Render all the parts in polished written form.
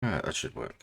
Alright, that should work.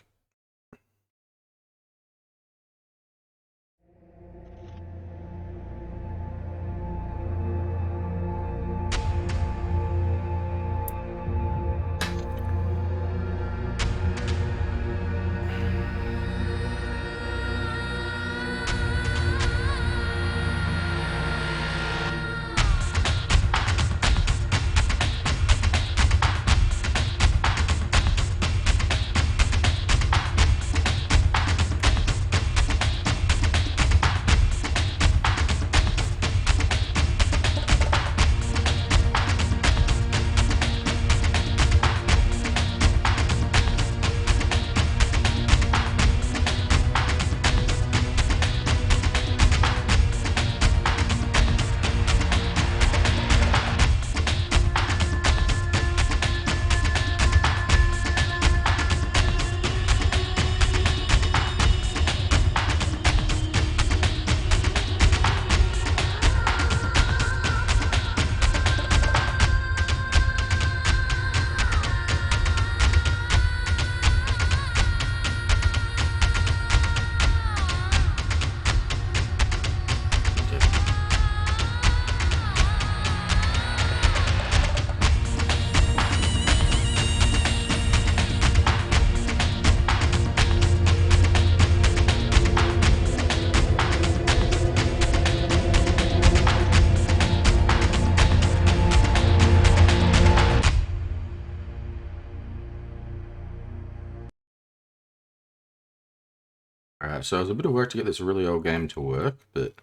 Alright, so it was a bit of work to get this really old game to work, but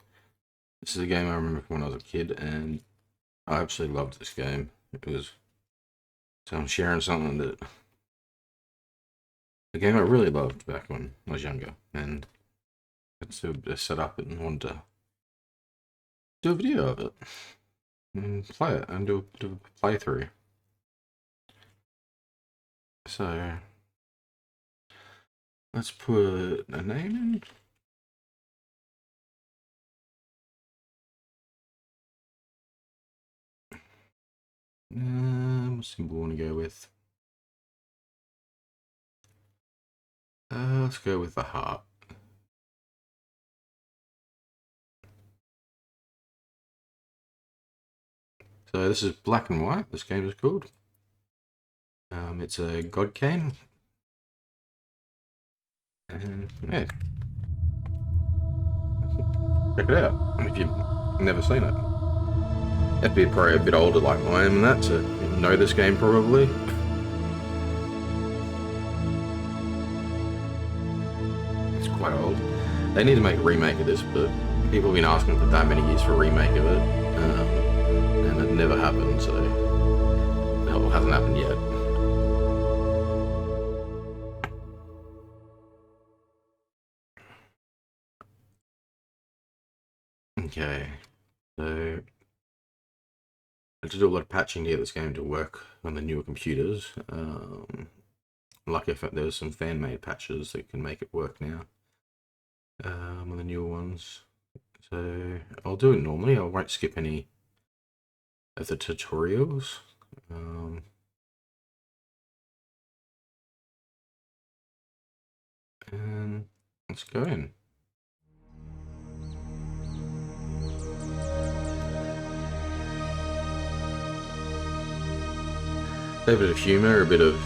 this is a game I remember from when I was a kid, and I absolutely loved this game. It was, so I'm sharing something that, a game I really loved back when I was younger, and it's a set up and wanted to do a video of it, and play it, and do a playthrough. So, let's put a name in. What symbol we want to go with? Let's go with the heart. So this is black and white. This game is called. It's a god cane. And yeah, check it out if you've never seen it. You have to be probably a bit older like I am and that to know this game probably. It's quite old. They need to make a remake of this, but people have been asking for that many years for a remake of it, and it never happened, so it hasn't happened yet. Okay, so I had to do a lot of patching to get this game to work on the newer computers. Lucky if there's some fan-made patches that can make it work now on the newer ones. So I'll do it normally. I won't skip any of the tutorials. And let's go in. A bit of humor, a bit of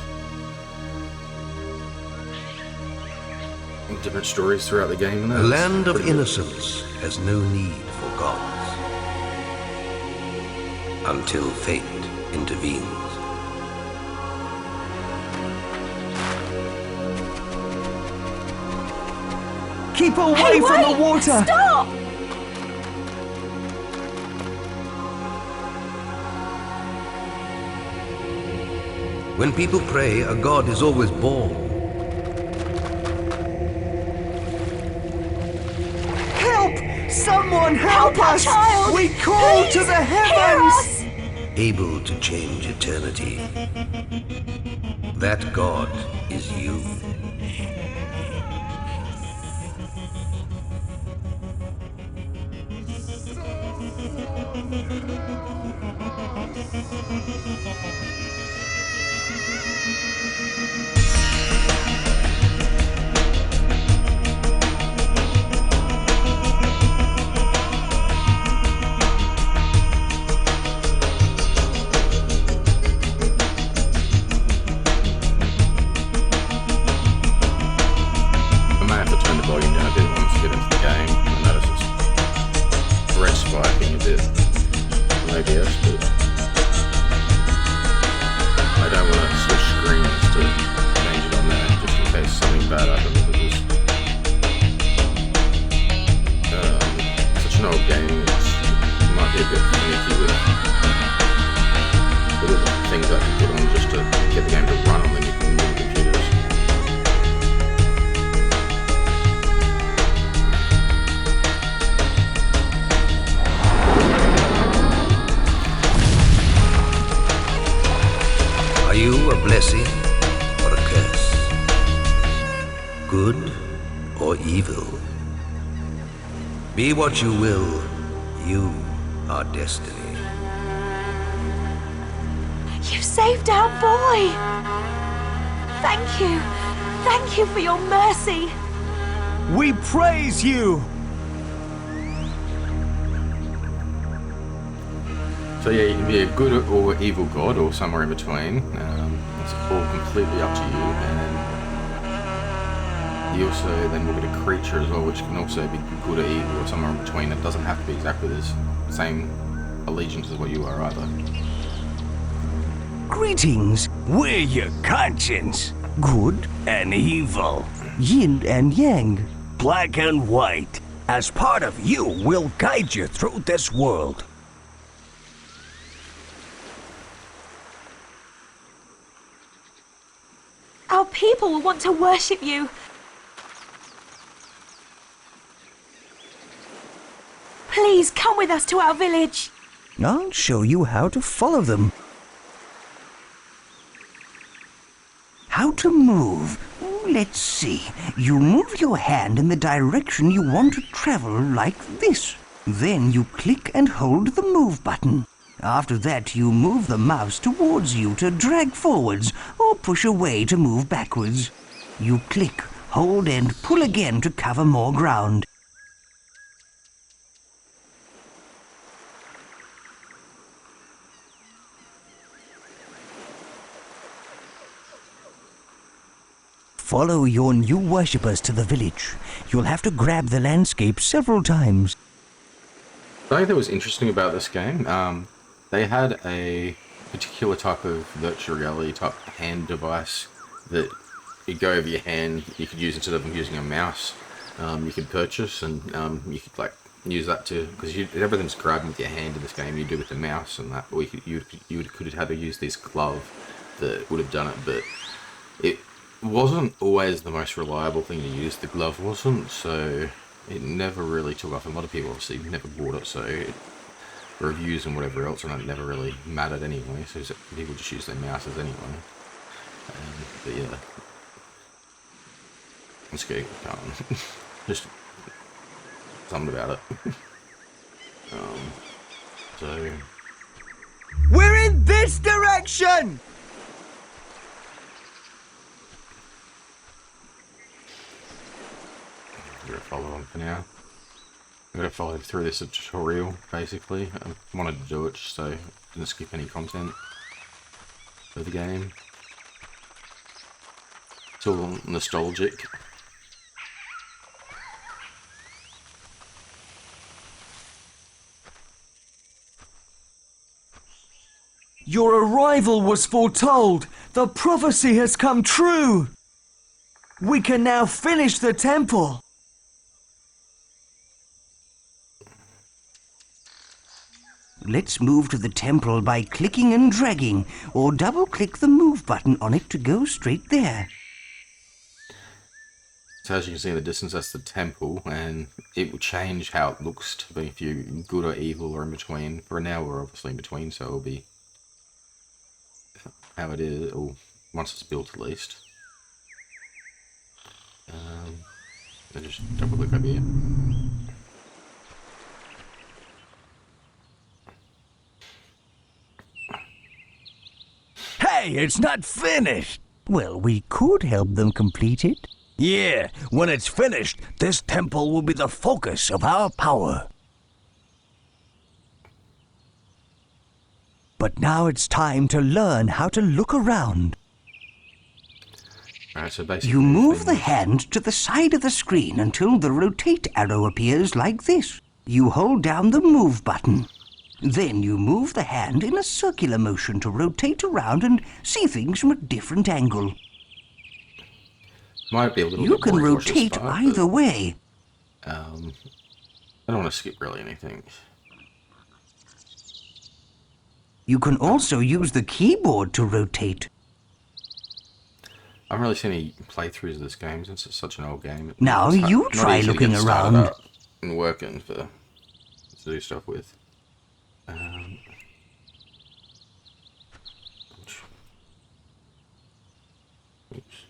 different stories throughout the game. The land of innocence has no need for gods until fate intervenes. Keep away from the water! Stop! When people pray, a god is always born. Help! Someone help us! Child! We call Please, to the hear heavens! us! Able to change eternity. That god is you. 3DS, but I don't want to switch screens to change it on there, just in case something bad happens. It's such an old game, it might be a bit finicky with all the things I can put on just to get the game to run on the new computers. Are you a blessing or a curse? Good or evil? Be what you will, you are destiny. You saved our boy! Thank you! Thank you for your mercy! We praise you! So yeah, you can be a good or evil god, or somewhere in between. It's all completely up to you, and you also then look at a creature as well, which can also be good or evil, or somewhere in between. It doesn't have to be exactly the same allegiance as what you are either. Greetings, we're your conscience. Good and evil. Yin and yang. Black and white. As part of you, we'll guide you through this world. Our people will want to worship you. Please come with us to our village. I'll show you how to follow them. How to move. Let's see. You move your hand in the direction you want to travel, like this. Then you click and hold the move button. After that, you move the mouse towards you to drag forwards, or push away to move backwards. You click, hold and pull again to cover more ground. Follow your new worshippers to the village. You'll have to grab the landscape several times. Something that was interesting about this game, they had a particular type of virtual reality type hand device that you go over your hand, you could use instead of using a mouse. You could purchase, and you could like use that to, because everything's grabbing with your hand in this game. You do with the mouse and that, or you could have had to use this glove that would have done it, but it wasn't always the most reliable thing to use. The glove wasn't, so it never really took off. A lot of people obviously never bought it, so reviews and whatever else, and it never really mattered anyway. So people just use their mouses anyway. But yeah, let's go. Just something about it. So We're in this direction! I'm gonna follow on for now. I'm gonna follow through this tutorial, basically. I wanted to do it just so I didn't skip any content for the game. It's all nostalgic. Your arrival was foretold. The prophecy has come true. We can now finish the temple. Let's move to the temple by clicking and dragging, or double-click the move button on it to go straight there. So as you can see in the distance, that's the temple, and it will change how it looks to be if you're good or evil or in between. For now, we're obviously in between, so it'll be how it is, or once it's built at least. Then just double click over here. Hey, it's not finished! Well, we could help them complete it. Yeah, when it's finished, this temple will be the focus of our power. But now it's time to learn how to look around. Alright, so basically You move the hand to the side of the screen until the rotate arrow appears like this. You hold down the move button. Then you move the hand in a circular motion to rotate around and see things from a different angle. Might be a little You bit can boring to watch this rotate part, either but, way. I don't want to skip really anything. You can also use the keyboard to rotate. I haven't really seen any playthroughs of this game since it's such an old game. Now It's you not try easy to looking get started around. up and working to do stuff with. Oops.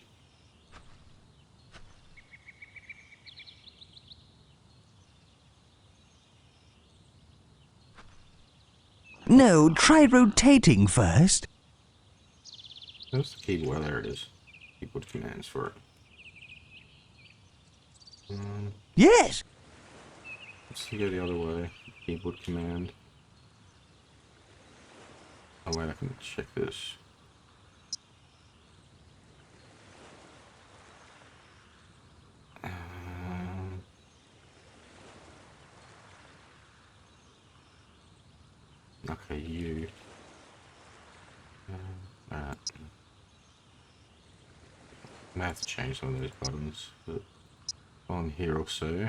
No, try rotating first. Where's the keyboard? There it is. Keyboard commands for it. Yes. Let's go the other way. Keyboard command. Oh wait, I can check this. Okay, you. Alright. I may have to change some of those buttons, but on here also.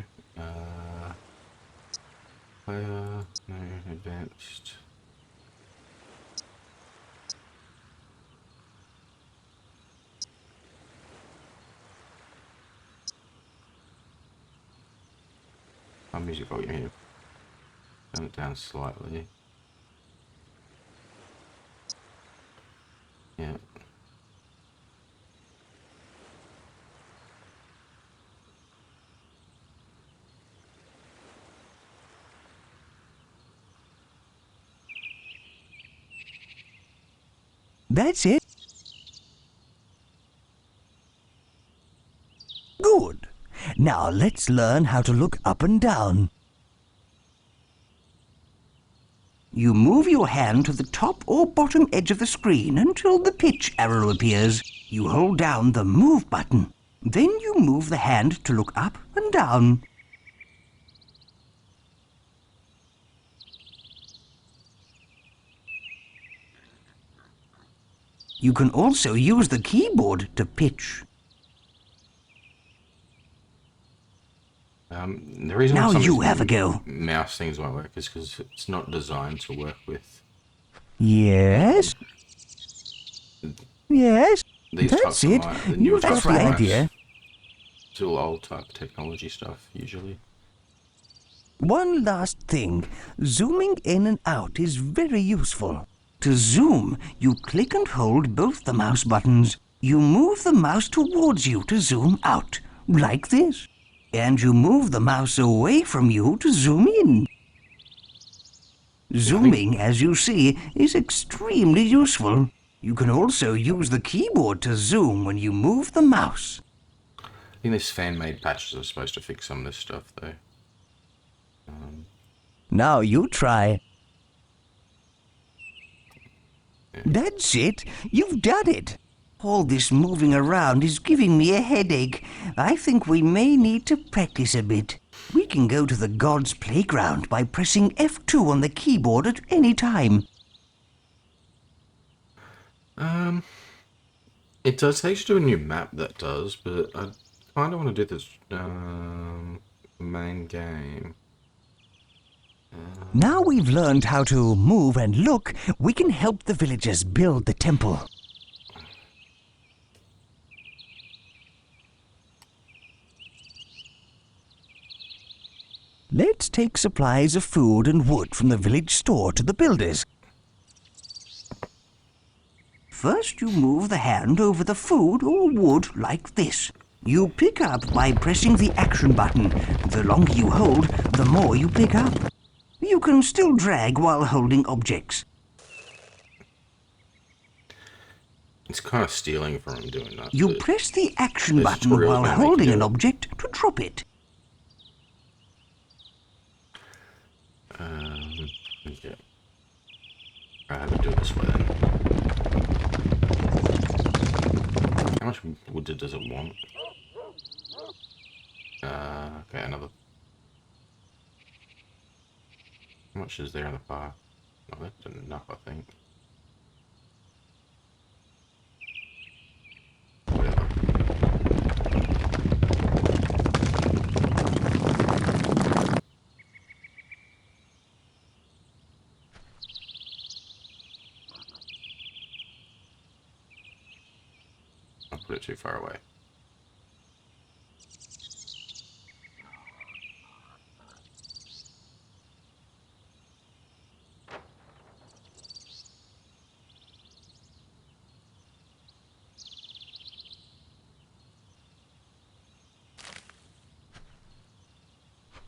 Player, no, advanced. Music volume here. Turn it down slightly. Yeah. That's it. Good. Now let's learn how to look up and down. You move your hand to the top or bottom edge of the screen until the pitch arrow appears. You hold down the move button. Then you move the hand to look up and down. You can also use the keyboard to pitch. The reason Now why some you of these have a go. mouse things won't work is because it's not designed to work with Yes. Yes. these That's types of it. mice. The newer You've got types the of mice. idea. It's all old type technology stuff usually. One last thing. Zooming in and out is very useful. To zoom, you click and hold both the mouse buttons. You move the mouse towards you to zoom out, like this. And you move the mouse away from you to zoom in. Zooming, as you see, is extremely useful. You can also use the keyboard to zoom when you move the mouse. I think these fan-made patches are supposed to fix some of this stuff though. Now you try. That's it. You've done it. All this moving around is giving me a headache. I think we may need to practice a bit. We can go to the God's Playground by pressing F2 on the keyboard at any time. It does take you to a new map that does, but I kind of want to do this main game. Now we've learned how to move and look, we can help the villagers build the temple. Let's take supplies of food and wood from the village store to the builders. First you move the hand over the food or wood like this. You pick up by pressing the action button. The longer you hold, the more you pick up. You can still drag while holding objects. It's kind of stealing from him doing that. You but press the action this button tutorial's while gonna make you holding do an it. object to drop it. Okay. I have to do it this way then. How much wood does it want? Okay, another. How much is there on the fire? Oh, that's enough, I think. Whatever. I put it too far away.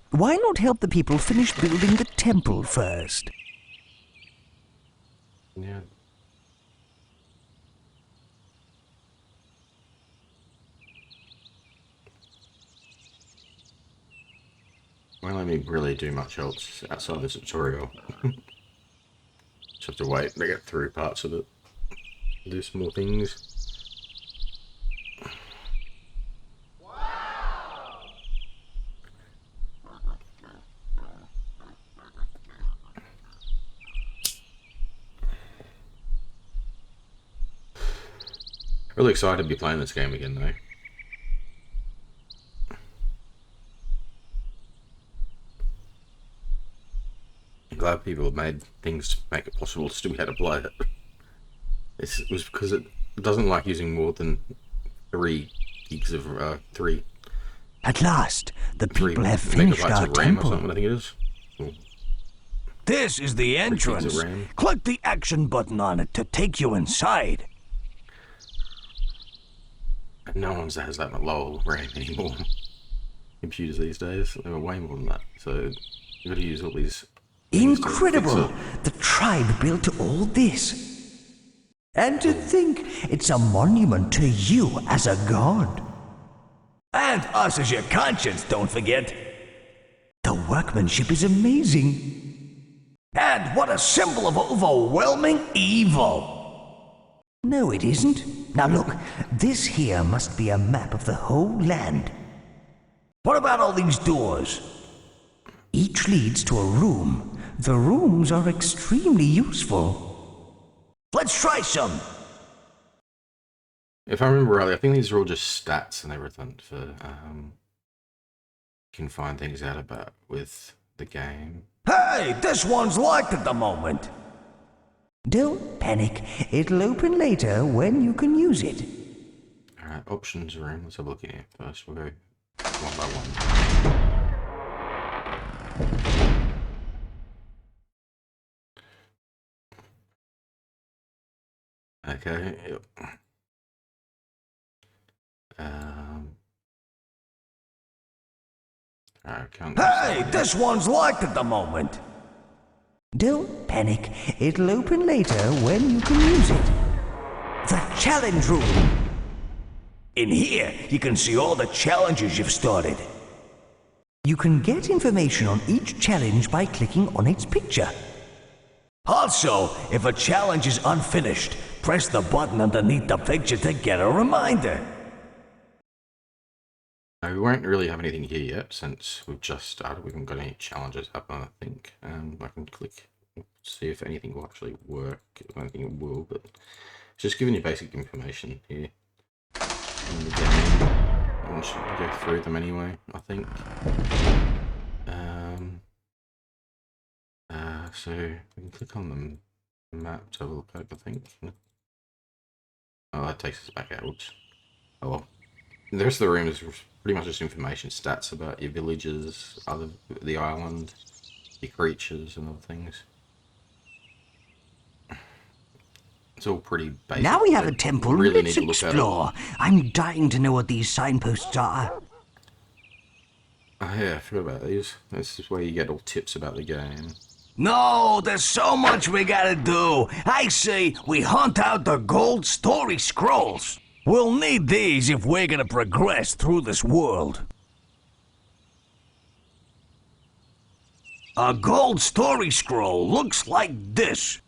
Why not help the people finish building the temple first? Yeah. Won't let me really do much else outside the tutorial. Just have to wait to get through parts of it. Do some more things. Really excited to be playing this game again, though. I'm glad people have made things to make it possible to still be able to play it. It was because it doesn't like using more than 3 gigs of 3 At last, the 3 people have finished megabytes our of RAM or temple. something, I think it is. This is the 3 gigs of entrance. RAM. Click the action button on it to take you inside. No one has that much low RAM anymore. Computers these days, they were way more than that. So you've got to use all these things to fix Incredible! it. The tribe built all this. And to think it's a monument to you as a god. And us as your conscience, don't forget. The workmanship is amazing. And what a symbol of overwhelming evil. No, it isn't. Now look, this here must be a map of the whole land. What about all these doors? Each leads to a room. The rooms are extremely useful. Let's try some. If I remember rightly, I think these are all just stats and everything for you can find things out about with the game. Hey, this one's locked at the moment. Don't panic. It'll open later when you can use it. Alright, options room. Let's have a look in here first. We'll go one by one. Okay, yep. I can't. Hey, this one's locked at the moment. Don't panic. It'll open later when you can use it. The challenge room. In here, you can see all the challenges you've started. You can get information on each challenge by clicking on its picture. Also, if a challenge is unfinished, press the button underneath the picture to get a reminder. We won't really have anything here yet since we've just started. We haven't got any challenges up, I think. I can click, see if anything will actually work. I don't think it will, but it's just giving you basic information here in the game. I should go through them anyway, I think. So we can click on the map to have a look at it, I think. Oh, that takes us back out. Oops. Oh well. The rest of the room is pretty much just information, stats about your villages, the island, your creatures and other things. It's all pretty basic. Now we have a but temple. you really Let's need to look at it. explore. I'm dying to know what these signposts are. Oh yeah, I forgot about these. This is where you get all tips about the game. No, there's so much we gotta do. I say we hunt out the gold story scrolls. We'll need these if we're gonna progress through this world. A gold story scroll looks like this.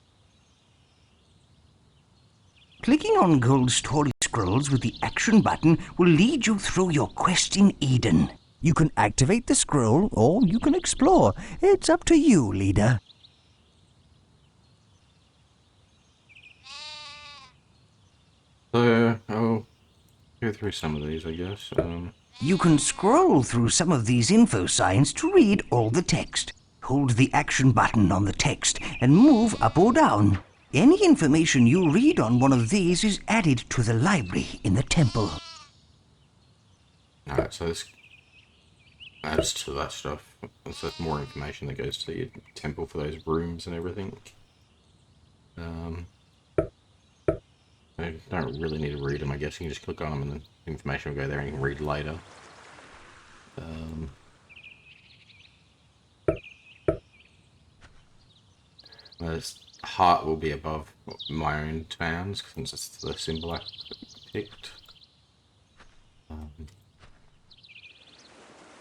Clicking on gold story scrolls with the action button will lead you through your quest in Eden. You can activate the scroll or you can explore. It's up to you, leader. So I'll go through some of these, I guess. You can scroll through some of these info signs to read all the text. Hold the action button on the text and move up or down. Any information you read on one of these is added to the library in the temple. Alright, so this adds to that stuff. So that's more information that goes to your temple for those rooms and everything. I don't really need to read them, I guess. You can just click on them and the information will go there and you can read later. This heart will be above my own towns, since it's the symbol I picked.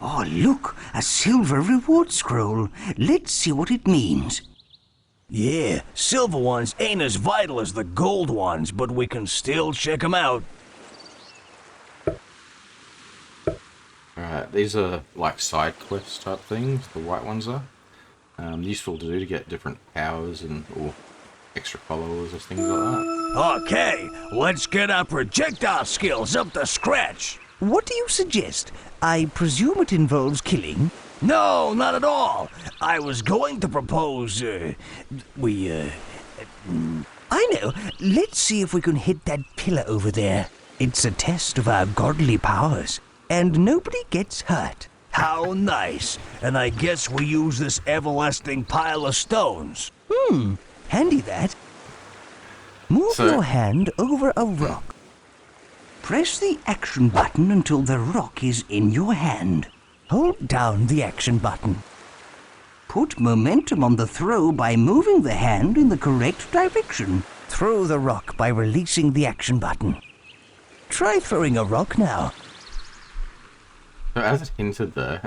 Oh, look, a silver reward scroll. Let's see what it means. Yeah, silver ones ain't as vital as the gold ones, but we can still check them out. Alright, these are like side quest type things, the white ones are. Useful to do to get different powers and or extra followers or things like that. Okay, let's get our projectile skills up to scratch. What do you suggest? I presume it involves killing? No, not at all. I was going to propose, I know. Let's see if we can hit that pillar over there. It's a test of our godly powers, and nobody gets hurt. How nice. And I guess we use this everlasting pile of stones. Handy that. Move your hand over a rock. Press the action button until the rock is in your hand. Hold down the action button. Put momentum on the throw by moving the hand in the correct direction. Throw the rock by releasing the action button. Try throwing a rock now. So as it hinted there,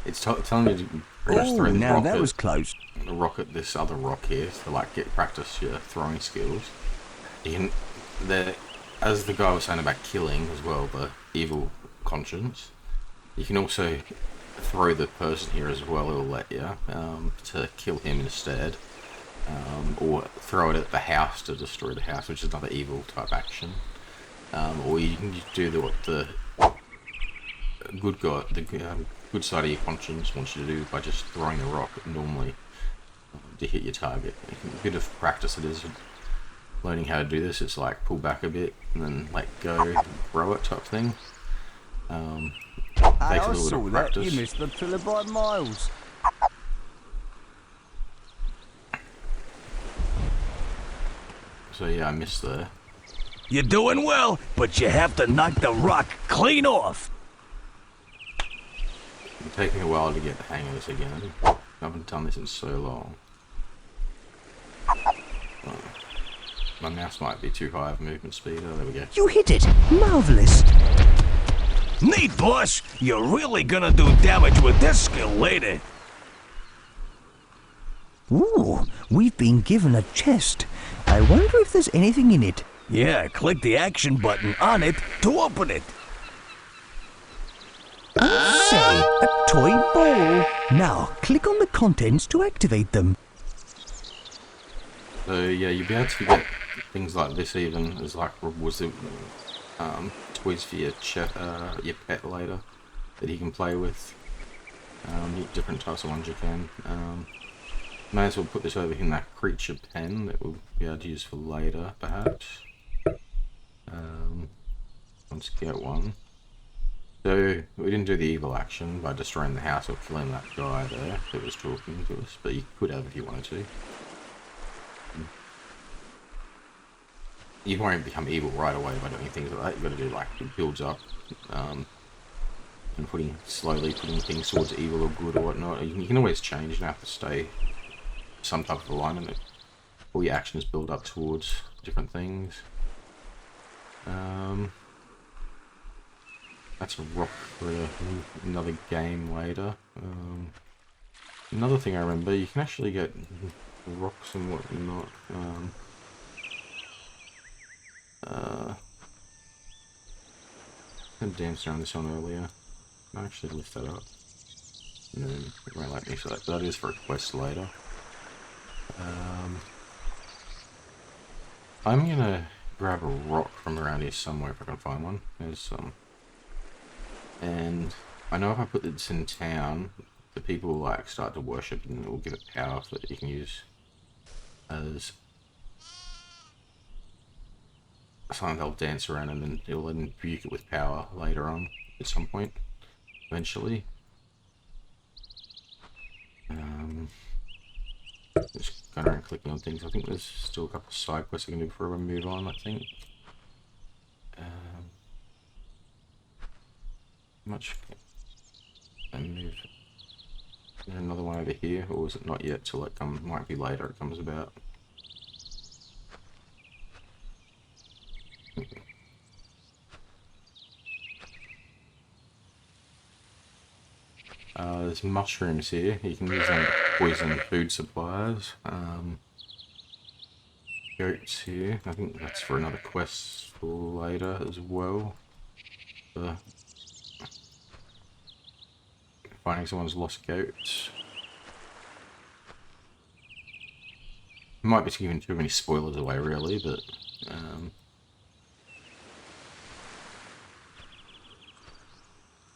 it's telling me to pretty much throw the now rock that at, was close. the rock at this other rock here to like get practice your throwing skills. You can, as the guy was saying about killing as well, the evil conscience. You can also throw the person here as well. It'll let you to kill him instead, or throw it at the house to destroy the house, which is another evil type action. Or you can do what the good guy, the good side of your conscience wants you to do by just throwing the rock normally to hit your target. A bit of practice it is. Learning how to do this, it's like pull back a bit and then let go, throw it type thing. Takes a little bit of practice. You missed the pillar by miles. So yeah, I missed there. You're doing well, but you have to knock the rock clean off. It's taking a while to get the hang of this again. I haven't done this in so long. My mouse might be too high of movement speed. Oh, there we go. You hit it! Marvelous! Neat, boss. You're really gonna do damage with this skill later. Ooh, we've been given a chest. I wonder if there's anything in it. Yeah, click the action button on it to open it. Say, a toy ball. Now, click on the contents to activate them. So yeah, you'll be able to get things like this even as like rewards, toys for your pet later that he can play with. Different types of ones you can. May as well put this over in that creature pen that we'll be able to use for later, perhaps. Let's get one. So we didn't do the evil action by destroying the house or killing that guy there that was talking to us, but you could have if you wanted to. You won't become evil right away by doing things like that. You've got to do like it builds up, and slowly putting things towards evil or good or whatnot. You can always change. You don't have to stay some type of alignment. All your actions build up towards different things. That's a rock for another game later. Another thing I remember, you can actually get rocks and whatnot. I danced around this one earlier. I actually lift that up. No, it won't let me, so that is for a quest later. I'm gonna grab a rock from around here somewhere if I can find one. There's some. And I know if I put this in town, the people will like start to worship and it will give it power that you can use as something they'll dance around and then it'll imbue it with power later on at some point, eventually. Just going around clicking on things. I think there's still a couple of side quests I can do before I move on, I think. Much and move. Is there another one over here, or is it not yet till it comes? Might be later it comes about. There's mushrooms here. You can use them to poison food supplies. Goats here. I think that's for another quest for later as well. Finding someone's lost goats. Might be giving too many spoilers away, really, but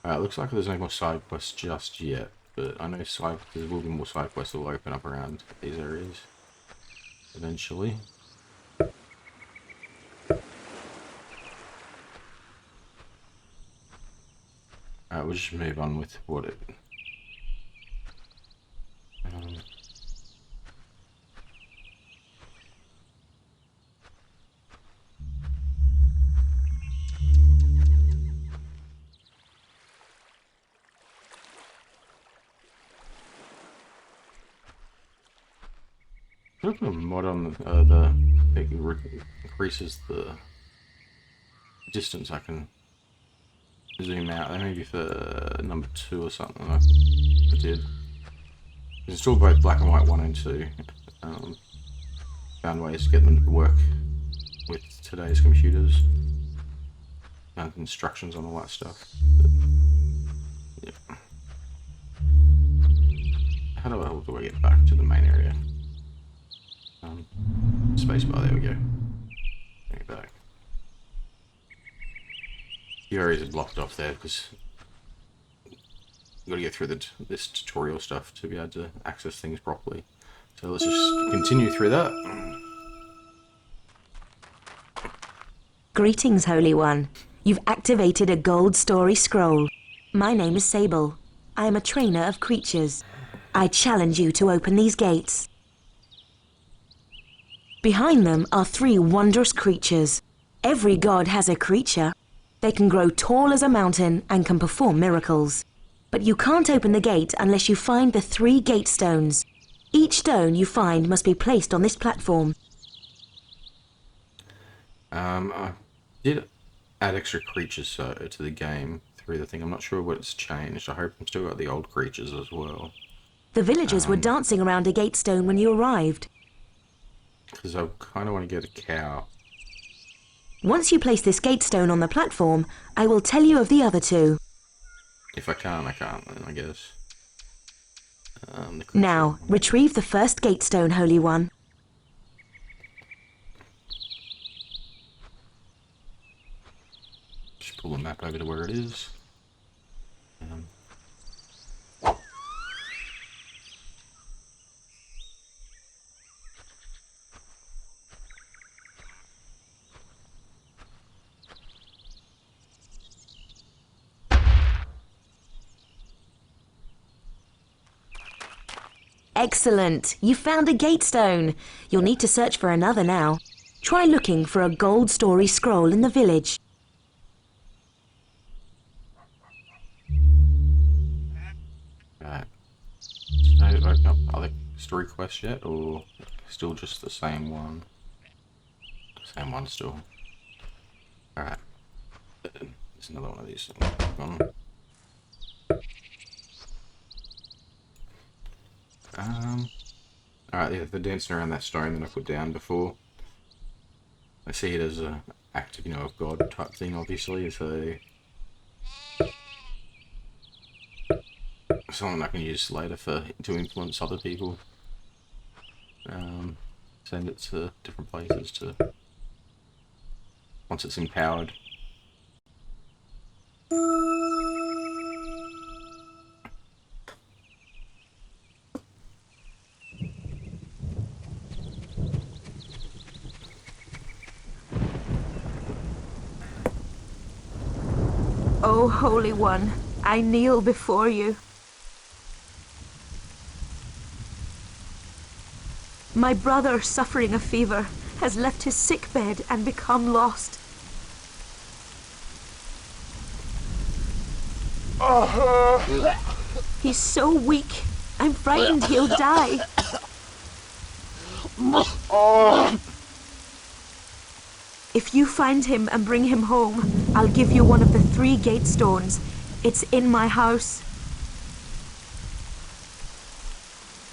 it looks like there's no more side quests just yet, but I know there will be more side quests that will open up around these areas eventually. We'll just move on with what it. Look at a mod on it increases the distance I can zoom out. Maybe for number 2 or something. I did. It's installed both black and white 1 and 2. Found ways to get them to work with today's computers. Found instructions on all that stuff. But, yeah. How the hell do I get back to the main area? Spacebar, there we go. Bring it back. The areas are blocked off there because you've got to go through this tutorial stuff to be able to access things properly. So let's just continue through that. Greetings, Holy One. You've activated a gold story scroll. My name is Sable. I am a trainer of creatures. I challenge you to open these gates. Behind them are 3 wondrous creatures. Every god has a creature. They can grow tall as a mountain and can perform miracles. But you can't open the gate unless you find the 3 gate stones. Each stone you find must be placed on this platform. I did add extra creatures to the game through the thing. I'm not sure what's changed. I hope I'm still got the old creatures as well. The villagers were dancing around a gate stone when you arrived. Because I kind of want to get a cow. Once you place this gate stone on the platform, I will tell you of the other 2. If I can't, I can't then, I guess. Now, retrieve the first gate stone, Holy One. Just pull the map over to where it is. Excellent! You found a gate stone. You'll need to search for another now. Try looking for a gold story scroll in the village. Right. So, open up other story quests yet, or still just the same one? Same one still. Alright. There's another one of these things. Alright, yeah, they're dancing around that stone that I put down before. I see it as a active, of God type thing, obviously, so something I can use later to influence other people. Send it to different places to once it's empowered. O Holy One, I kneel before you. My brother, suffering a fever, has left his sick bed and become lost. He's so weak. I'm frightened he'll die. If you find him and bring him home, I'll give you one of the 3 gate stones. It's in my house.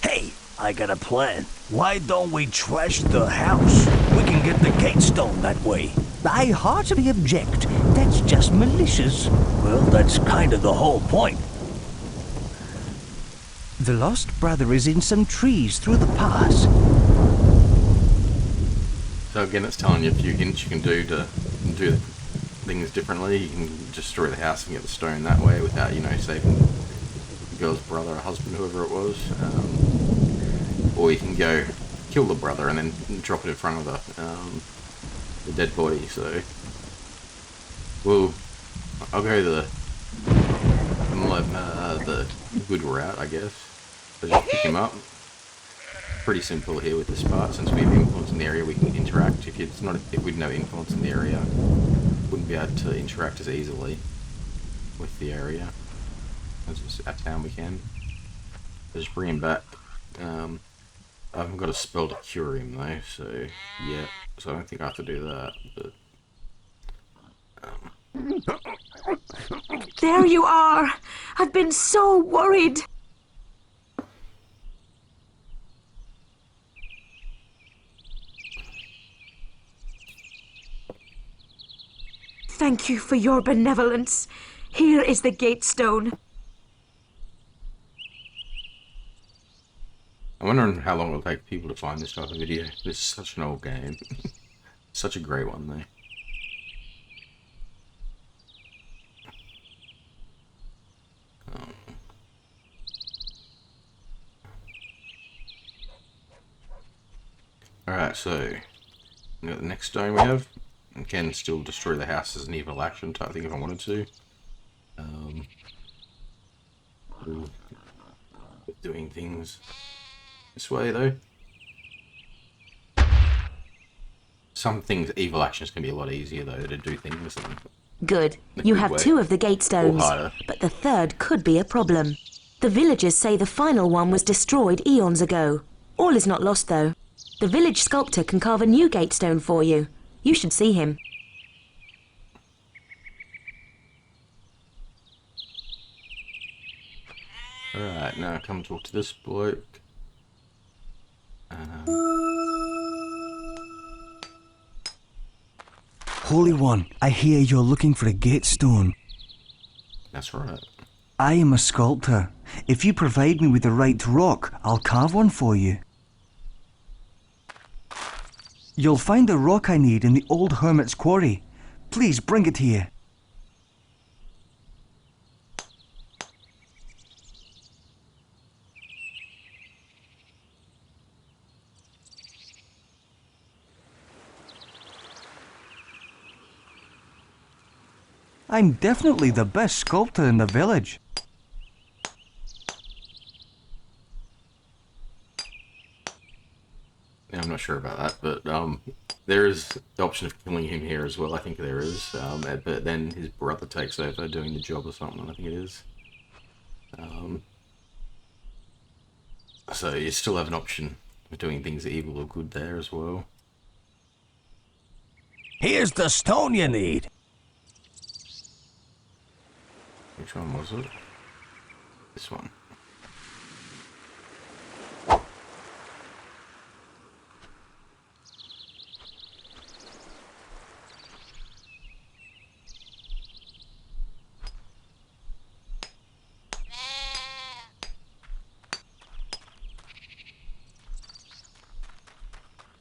Hey, I got a plan. Why don't we trash the house? We can get the gate stone that way. I heartily object. That's just malicious. Well, that's kind of the whole point. The lost brother is in some trees through the pass. So again, it's telling you a few hints you can do to do things differently. You can destroy the house and get the stone that way without, you know, saving the girl's brother or husband, whoever it was. Or you can go kill the brother and then drop it in front of the dead body. So, I'll go the good route, I guess. So just pick him up. Pretty simple here with this part. Since we have influence in the area, we can interact. If we'd no influence in the area, wouldn't be able to interact as easily with the area as our town we can. So just bring him back. I haven't got a spell to cure him though, so yeah. So I don't think I have to do that. But There you are. I've been so worried. Thank you for your benevolence. Here is the gate stone. I wonder how long it'll take people to find this type of video. This is such an old game. Such a great one though. Alright, so the next stone we have. I can still destroy the house as an evil action type thing if I wanted to. Doing things this way though. Some things, evil actions can be a lot easier though to do things. Good. You have 2 of the gate stones, harder. but the 3rd could be a problem. The villagers say the final one was destroyed eons ago. All is not lost though. The village sculptor can carve a new gate stone for you. You should see him. Alright, now come talk to this bloke. Holy One, I hear you're looking for a gate stone. That's right. I am a sculptor. If you provide me with the right rock, I'll carve one for you. You'll find the rock I need in the old hermit's quarry. Please bring it here. I'm definitely the best sculptor in the village. Yeah, I'm not sure about that, but there is the option of killing him here as well. I think there is, but then his brother takes over doing the job or something. I think it is. So you still have an option of doing things evil or good there as well. Here's the stone you need. Which one was it? This one.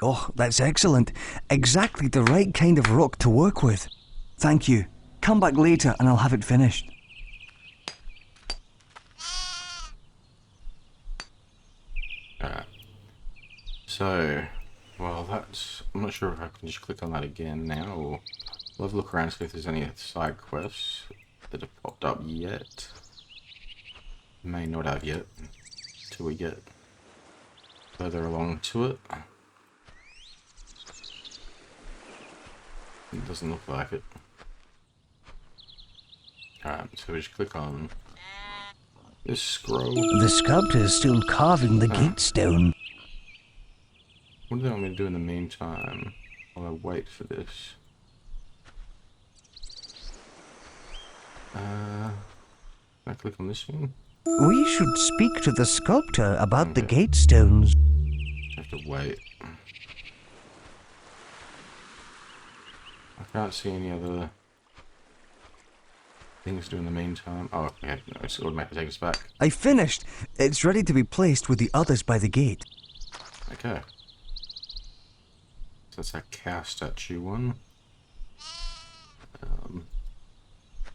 Oh, that's excellent. Exactly the right kind of rock to work with. Thank you. Come back later and I'll have it finished. Alright. So, well, I'm not sure if I can just click on that again now, or we'll have a look around, see if there's any side quests that have popped up yet. May not have yet, till we get further along to it. It doesn't look like it. Alright, so we just click on this scroll. The sculptor is still carving the gate stone. What do they want me to do in the meantime while I wait for this? Can I click on this one? We should speak to the sculptor about the gate stones. Just have to wait. I can't see any other things to do in the meantime. Oh, okay, no, it's automatically take us back. I finished. It's ready to be placed with the others by the gate. Okay. So that's that cow statue one.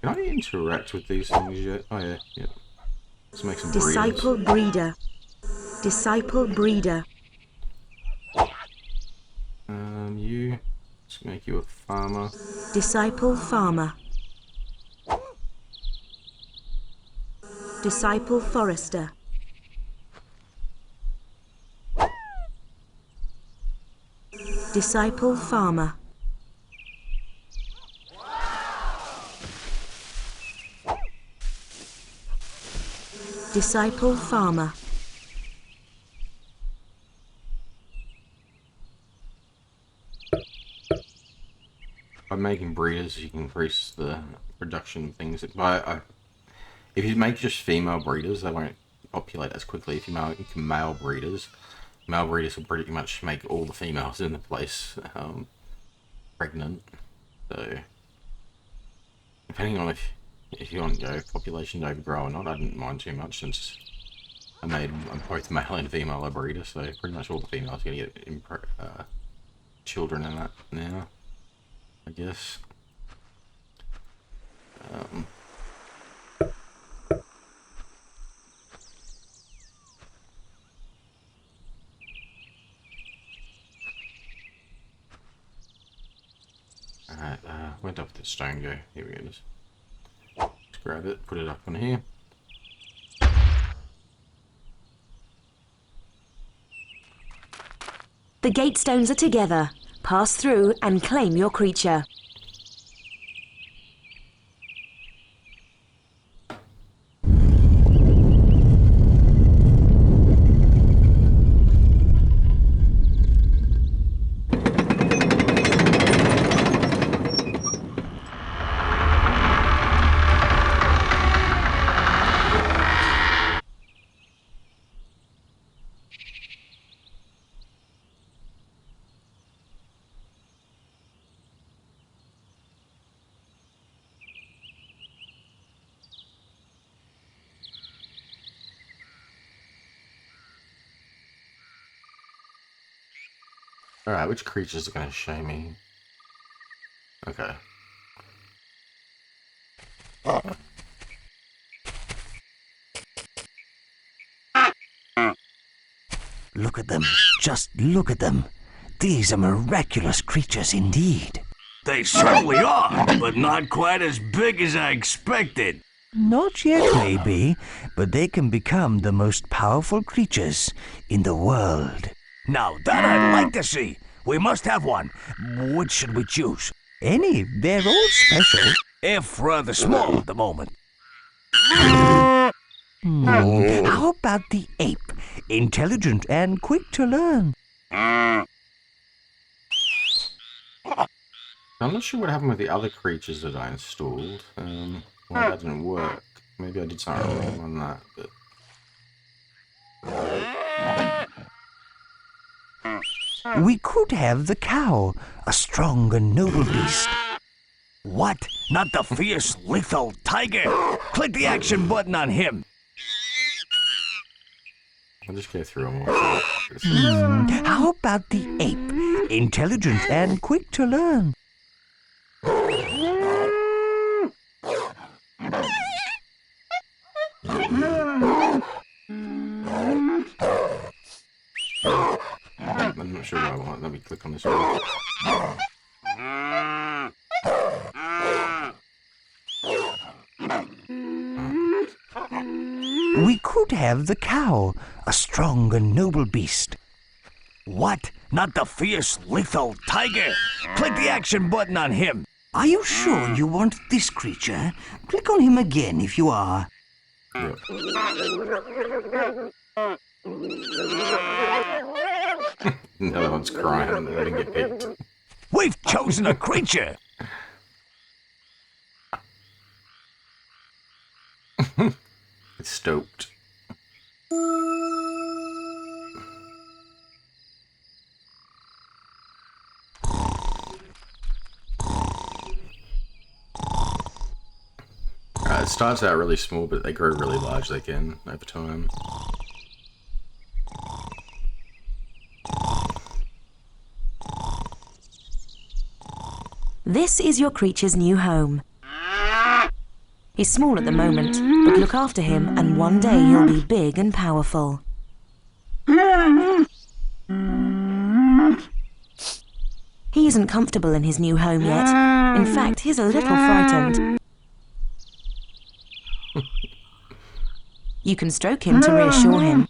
Can I interact with these things yet? Oh yeah, yeah. Let's make some breeders. Disciple breeder. Disciple breeder. You. Let's make you a farmer. Disciple farmer. Disciple forester. Disciple farmer. Disciple farmer. By making breeders, you can increase the production of things. If you make just female breeders, they won't populate as quickly. If you make male breeders will pretty much make all the females in the place pregnant. So, depending on if you want population to overgrow or not, I didn't mind too much since I made both male and female a breeder. So pretty much all the females are gonna get children in that now, I guess. Alright, where did the stone go? Here we go. Just grab it, put it up on here. The gate stones are together. Pass through and claim your creature. Alright, which creatures are going to show me? Okay. Look at them. Just look at them. These are miraculous creatures indeed. They certainly are, but not quite as big as I expected. Not yet, maybe, but they can become the most powerful creatures in the world. Now that I'd like to see. We must have one. Which should we choose? Any. They're all special. If rather small at the moment. How about the ape? Intelligent and quick to learn. I'm not sure what happened with the other creatures that I installed. Well, that didn't work. Maybe I did something wrong on that, but... We could have the cow, a strong and noble beast. What? Not the fierce, lethal tiger? Click the action button on him. I'll just go through them all. How about the ape? Intelligent and quick to learn. I'm not sure what I want. Let me click on this one. We could have the cow, a strong and noble beast. What? Not the fierce, lethal tiger? Click the action button on him. Are you sure you want this creature? Click on him again if you are. Yep. The other one's crying and they didn't get picked. We've chosen a creature. It's stoked. It starts out really small, but they grow really large they can over time. This is your creature's new home. He's small at the moment, but look after him and one day he'll be big and powerful. He isn't comfortable in his new home yet. In fact, he's a little frightened. You can stroke him to reassure him.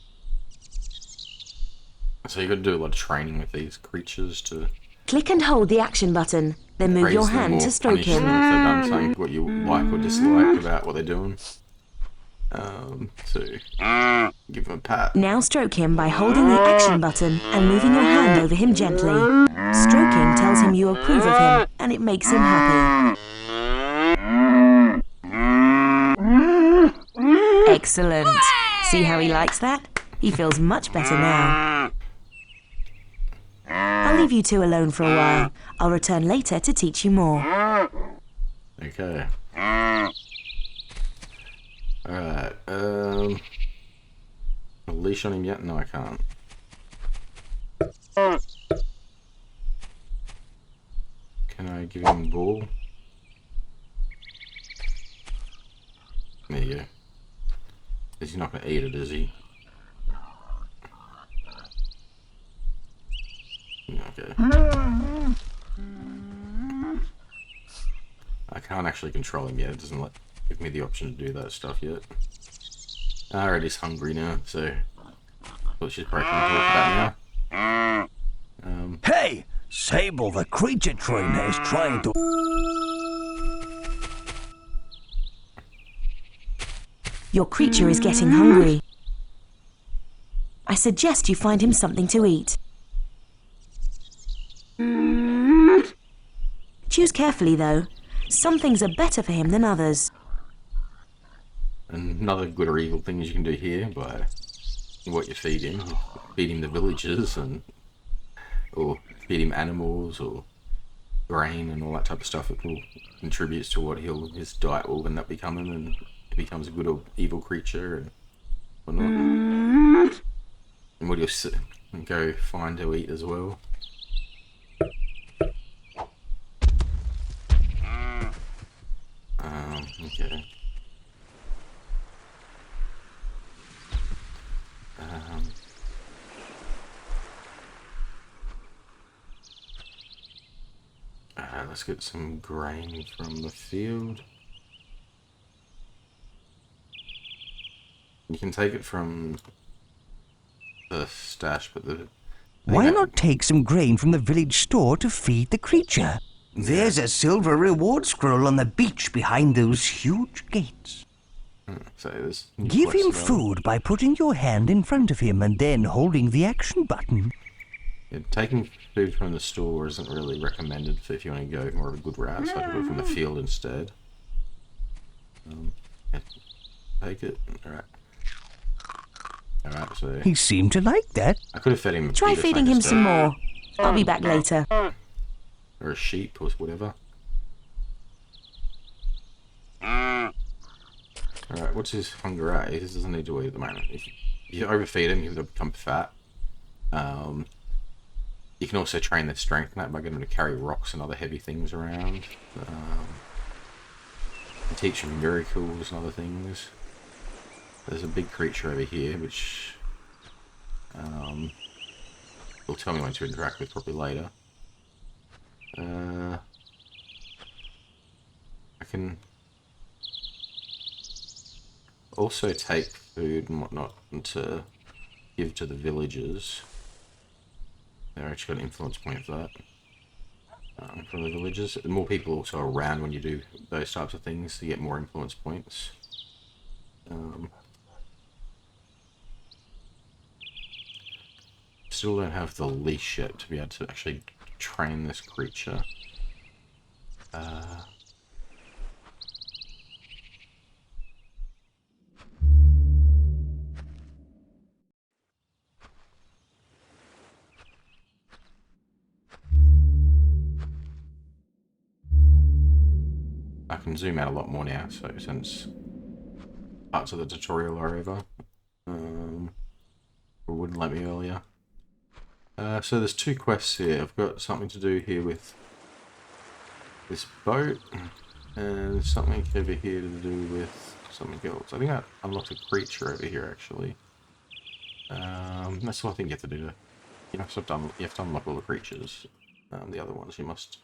So you got to do a lot of training with these creatures to Click and hold the action button, then move praise your them hand or to stroke punish them him. if they've done something what you like or dislike about what they're doing. So give them a pat. Now stroke him by holding the action button and moving your hand over him gently. Stroking tells him you approve of him and it makes him happy. Excellent. See how he likes that? He feels much better now. I'll leave you two alone for a while. I'll return later to teach you more. Okay. Alright, a leash on him yet? No, I can't. Can I give him a ball? There you go. He's not going to eat it, is he? Okay. I can't actually control him yet. It doesn't give me the option to do that stuff yet. Alright, he's hungry now, so let's just break and talk about now. Hey! Sable, the creature trainer, is trying to... Your creature is getting hungry. I suggest you find him something to eat. Choose carefully, though. Some things are better for him than others. Another good or evil thing you can do here by what you feed him. You feed him the villagers or feed him animals or grain and all that type of stuff. It will contributes to what his diet will end up becoming, and it becomes a good or evil creature or not. And what you'll go find to eat as well. Okay. Let's get some grain from the field. You can take it from the stash, but Why not take some grain from the village store to feed the creature? There's a silver reward scroll on the beach behind those huge gates. So Give him food by putting your hand in front of him and then holding the action button. Yeah, taking food from the store isn't really recommended if you want to go more of a good route, so I'd do it from the field instead. Yeah, take it. Alright, so... He seemed to like that. I could have fed him a Try pig or feeding something him some instead. more. I'll be back later. Or a sheep or whatever. Alright, what's his hunger at? He doesn't need to eat at the moment. you overfeed them, they'll become fat. You can also train their strength by getting them to carry rocks and other heavy things around. And teach them miracles and other things. There's a big creature over here, which will tell me when to interact with probably later. I can also take food and whatnot to give to the villagers. They're actually got an influence point for that. From the villagers. The more people also around when you do those types of things, you get more influence points. Still don't have the leash yet to be able to actually train this creature. I can zoom out a lot more now, so since parts of the tutorial are over. Or wouldn't let me earlier. So there's 2 quests here. I've got something to do here with this boat, and something over here to do with something else. I think I unlocked a creature over here, actually. That's what I think you have to do. You have to unlock all the creatures. The other ones you must.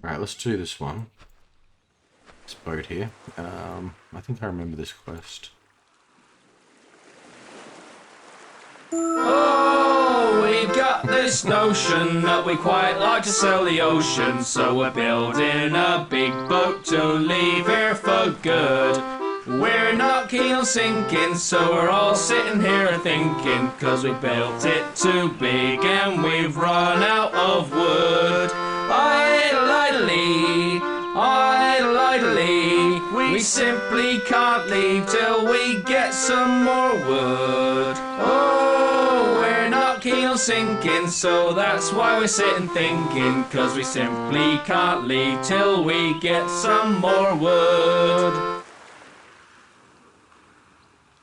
Alright, let's do this one. This boat here. I think I remember this quest. Oh, we've got this notion that we quite like to sail the ocean, so we're building a big boat to leave here for good. We're not keen on sinking, so we're all sitting here thinking, 'cause we built it too big and we've run out of wood. Idly, idly, we simply can't leave till we get some more wood. Oh, we're not keen on sinking, so that's why we're sitting thinking, 'cause we simply can't leave till we get some more wood.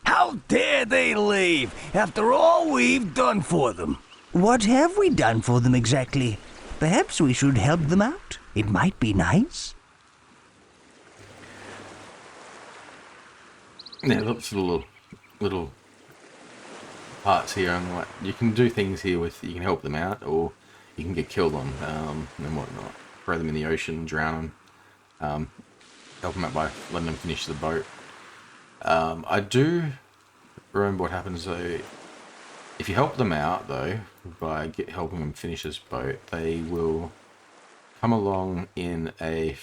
How dare they leave after all we've done for them? What have we done for them exactly? Perhaps we should help them out. It might be nice. Yeah, lots of little parts here, and like you can do things here with you can help them out, or you can get killed on and whatnot. Throw them in the ocean, drown them, help them out by letting them finish the boat. I do remember what happens though. If you help them out though by helping them finish this boat, they will come along in a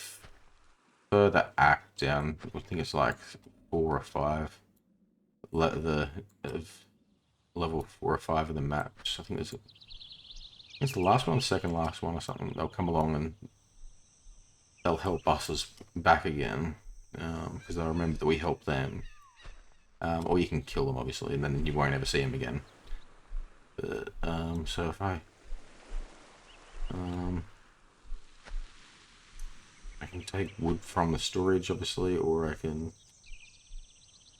further act down. I think it's like 4 or 5. Level 4 or 5 of the map. I think it's the last one, the second last one or something. They'll come along and they'll help us back again because they'll remember that we helped them. Or you can kill them obviously, and then you won't ever see them again. But, so if I can take wood from the storage obviously, or I can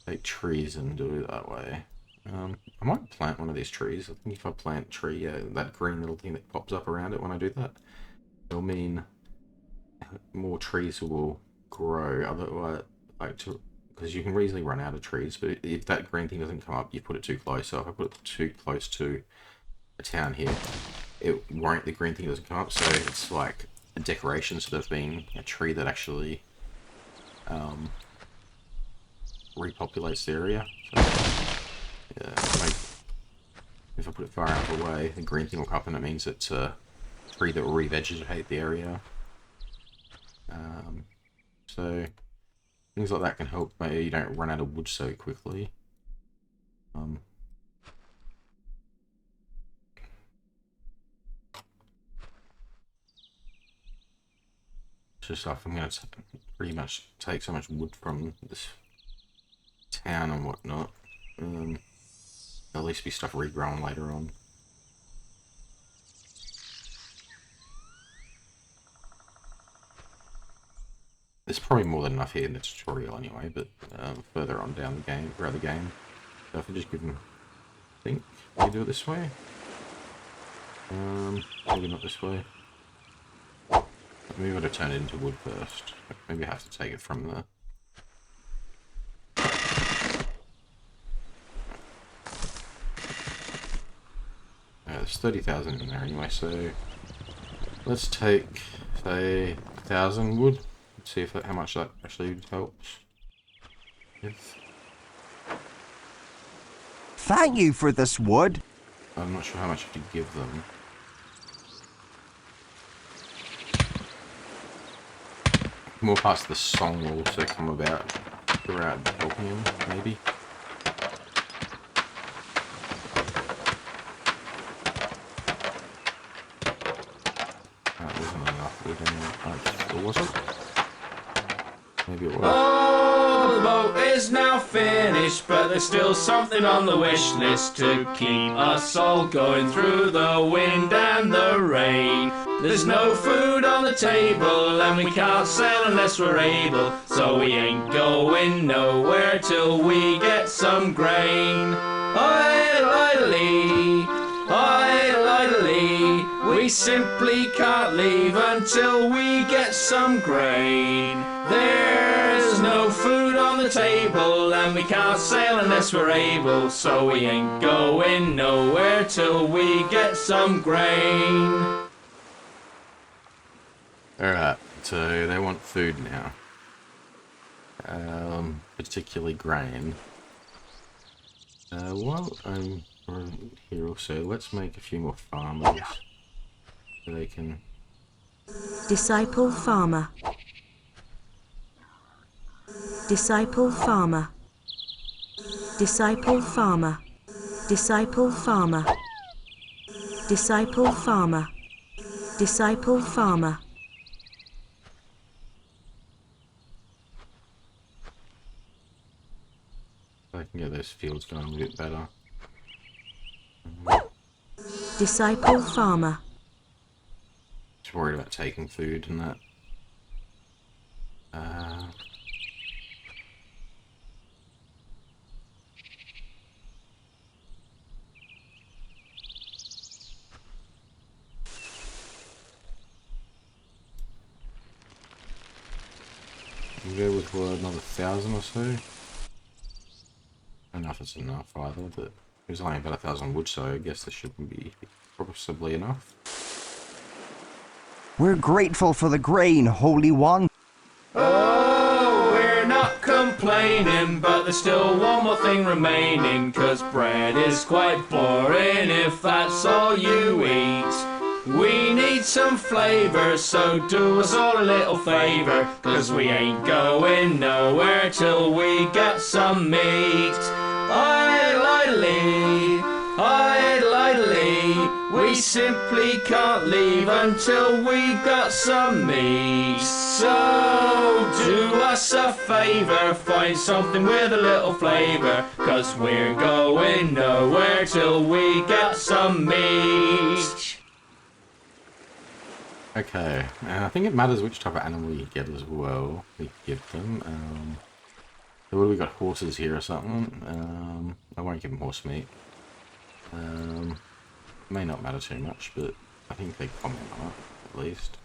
take trees and do it that way. I might plant one of these trees. I think if I plant a tree, that green little thing that pops up around it when I do that, it'll mean more trees will grow. Otherwise, because you can easily run out of trees, but if that green thing doesn't come up, you put it too close. So if I put it too close to a town here, the green thing doesn't come up, so it's like a decoration instead of being a tree that actually repopulates the area. So, yeah, if I put it far enough away, the green thing will come up and it means it's a tree that will revegetate the area. So things like that can help. Maybe you don't run out of wood so quickly. Just like I'm going to pretty much take so much wood from this town and whatnot. At least be stuff regrown later on. There's probably more than enough here in the tutorial anyway, but further on down the game, throughout the game. So if I just give them, I think, we do it this way? Maybe not this way. Maybe I've got to turn it into wood first. Maybe I have to take it from there. There's 30,000 in there anyway, so let's take, say, 1,000 wood. Let's see if how much that actually helps. Yes. Thank you for this wood. I'm not sure how much to give them. More parts of the song will also come about throughout helping him, maybe. That wasn't enough wood anyway. Or was it? Maybe it was. Oh, the boat is now finished, but there's still something on the wish list to keep us all going through the wind and the rain. There's no food on the table, and we can't sail unless we're able, so we ain't going nowhere till we get some grain. Idly, idly, we simply can't leave until we get some grain. There's no food on the table, and we can't sail unless we're able, so we ain't going nowhere till we get some grain. Alright, so they want food now. Particularly grain. While I'm here also, let's make a few more farmers. So they can... Disciple farmer. Disciple farmer. Disciple farmer. Disciple farmer. Disciple farmer. Disciple farmer. I can get those fields going a bit better. Disciple farmer. Just worried about taking food and that. We'll go with another 1,000 or so. I don't know if it's enough either, but there's only about 1,000 wood, so I guess this should be possibly enough. We're grateful for the grain, Holy One. Oh, we're not complaining, but there's still one more thing remaining, 'cause bread is quite boring if that's all you eat. We need some flavour, so do us all a little favour, 'cause we ain't going nowhere till we get some meat. Idly, idly, we simply can't leave until we've got some meat. So do us a favour, find something with a little flavour, 'cause we're going nowhere till we get some meat. Okay, I think it matters which type of animal you get as well. We give them. So what do we got? Horses here or something? I won't give them horse meat. May not matter too much, but I think they comment on it at least.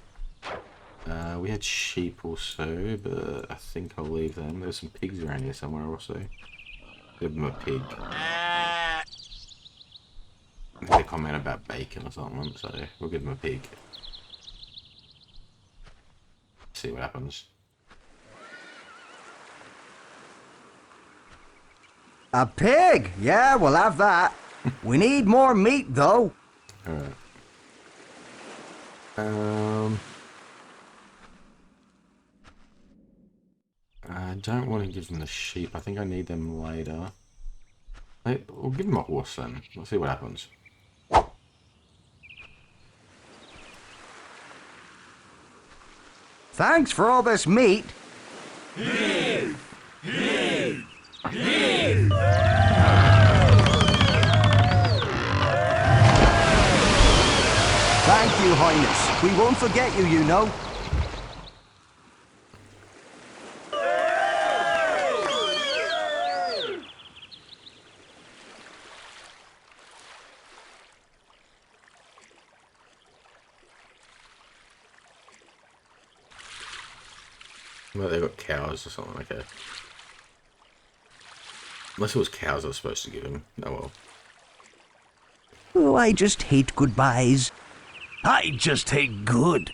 We had sheep also, but I think I'll leave them. There's some pigs around here somewhere also. Give them a pig. I think they comment about bacon or something, so we'll give them a pig. See what happens. A pig? Yeah, we'll have that. We need more meat, though. Alright. I don't want to give them the sheep. I think I need them later. We'll give them a horse then. We'll see what happens. Thanks for all this meat. Thank you, Highness. We won't forget you, you know. Well, they got cows or something, okay. Unless it was cows I was supposed to give him. Oh well. Oh, I just hate goodbyes. I just hate good.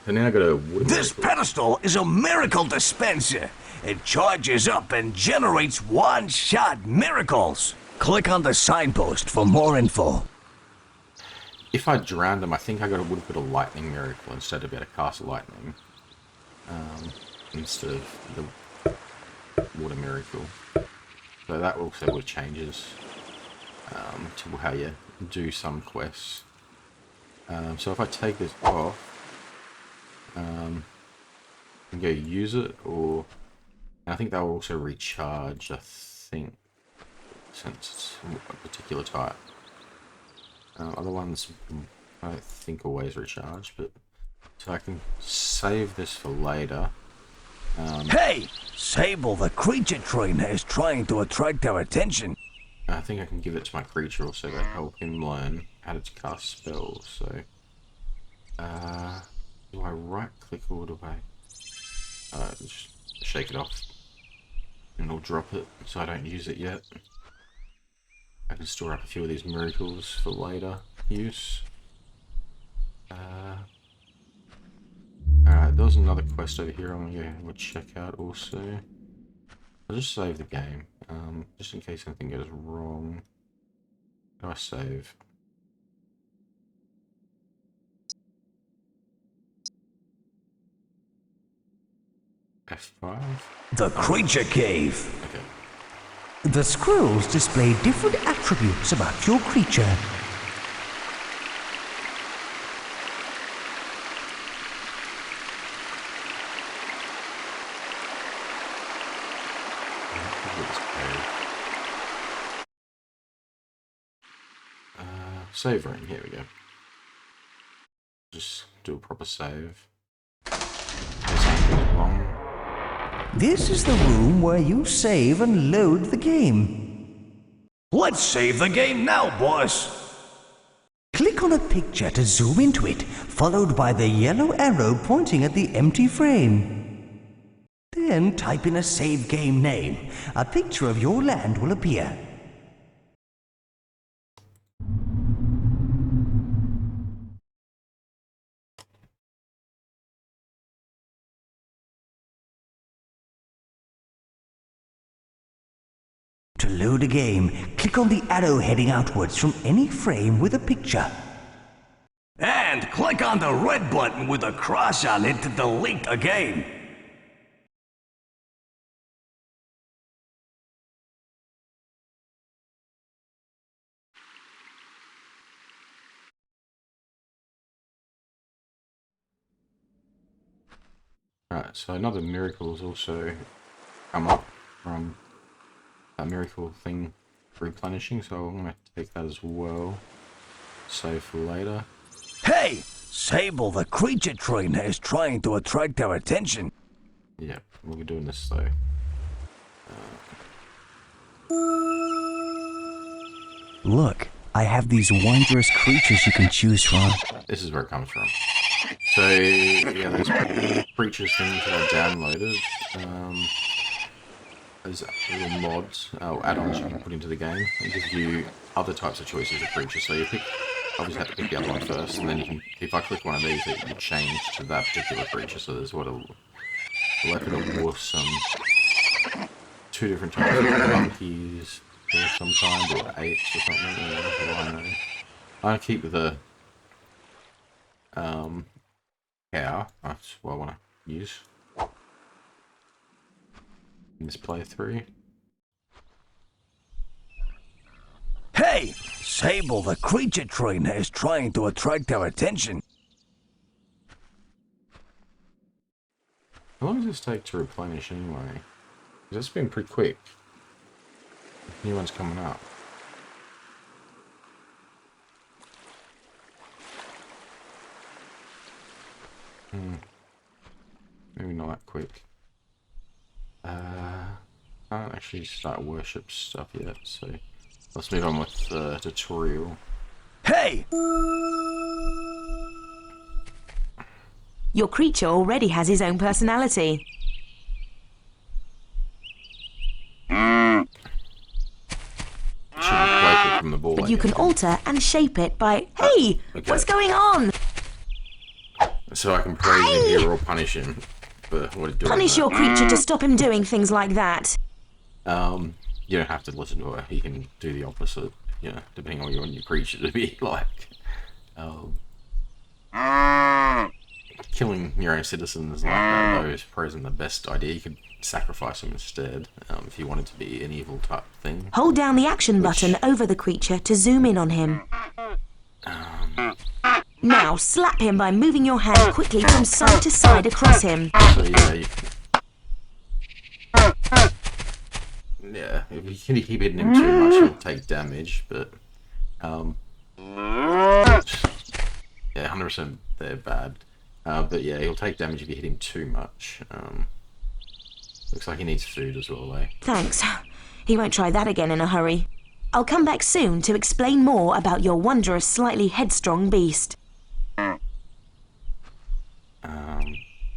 And now I got a wooden This miracle. pedestal is a miracle dispenser. It charges up and generates one-shot miracles. Click on the signpost for more info. If I drowned him, I think I would have got a lightning miracle instead of be able to cast lightning. Instead of the water miracle. So that also would changes to how you do some quests. So if I take this off, and go use it, or I think that will also recharge, I think, since it's a particular type. Other ones I don't think always recharge, but so I can save this for later. Hey! Sable, the creature trainer, is trying to attract our attention. I think I can give it to my creature also to help him learn how to cast spells. So, do I right click or do I just shake it off and it'll drop it so I don't use it yet? I can store up a few of these miracles for later use. Alright, there was another quest over here I'm gonna go check out also. I'll just save the game, just in case anything goes wrong. How do I save? F5? The creature cave. Okay. The scrolls display different attributes about your creature. Save room, here we go. Just do a proper save. There's something wrong. This is the room where you save and load the game. Let's save the game now, boss. Click on a picture to zoom into it, followed by the yellow arrow pointing at the empty frame. Then type in a save game name. A picture of your land will appear. To load a game, click on the arrow heading outwards from any frame with a picture. And click on the red button with a cross on it to delete a game. Right, so another miracle has also come up from that miracle thing replenishing, so I'm going to take that as well. Save for later. Hey! Sable, the creature trainer, is trying to attract our attention. Yeah, we'll be doing this though. Look, I have these wondrous creatures you can choose from. This is where it comes from. So, yeah, those creatures things that I downloaded, there's little mods, or add-ons you can put into the game. It gives you other types of choices of creatures. So you pick, obviously have to pick the other one first, and then you can, if I click one of these, it will change to that particular creature. So there's what a leopard, a awesome, 2 different types of monkeys, or some kind, or apes or something, or rhino. I keep the cow, that's what I want to use in this playthrough. Hey! Sable, the creature trainer, is trying to attract our attention. How long does this take to replenish anyway? Because it's been pretty quick. New one's coming up. Maybe not that quick. I can't actually start worship stuff yet, so let's move on with the tutorial. Hey! Your creature already has his own personality. Should be playful from the ball. But you can alter and shape it by... Hey! Okay. What's going on? So I can praise him here or punish him for what he's doing. Punish your creature to stop him doing things like that. You don't have to listen to her. He can do the opposite, you know, depending on what you want your creature to be like. Killing your own citizens like that, though, is probably isn't the best idea. You could sacrifice them instead, if you wanted to be an evil type thing. Hold down the action button over the creature to zoom in on him. Now slap him by moving your hand quickly from side to side across him. So yeah, if you keep hitting him too much, he'll take damage, but yeah, 100% they're bad. But yeah, he'll take damage if you hit him too much. Looks like he needs food as well, eh? Thanks. He won't try that again in a hurry. I'll come back soon to explain more about your wondrous, slightly headstrong beast.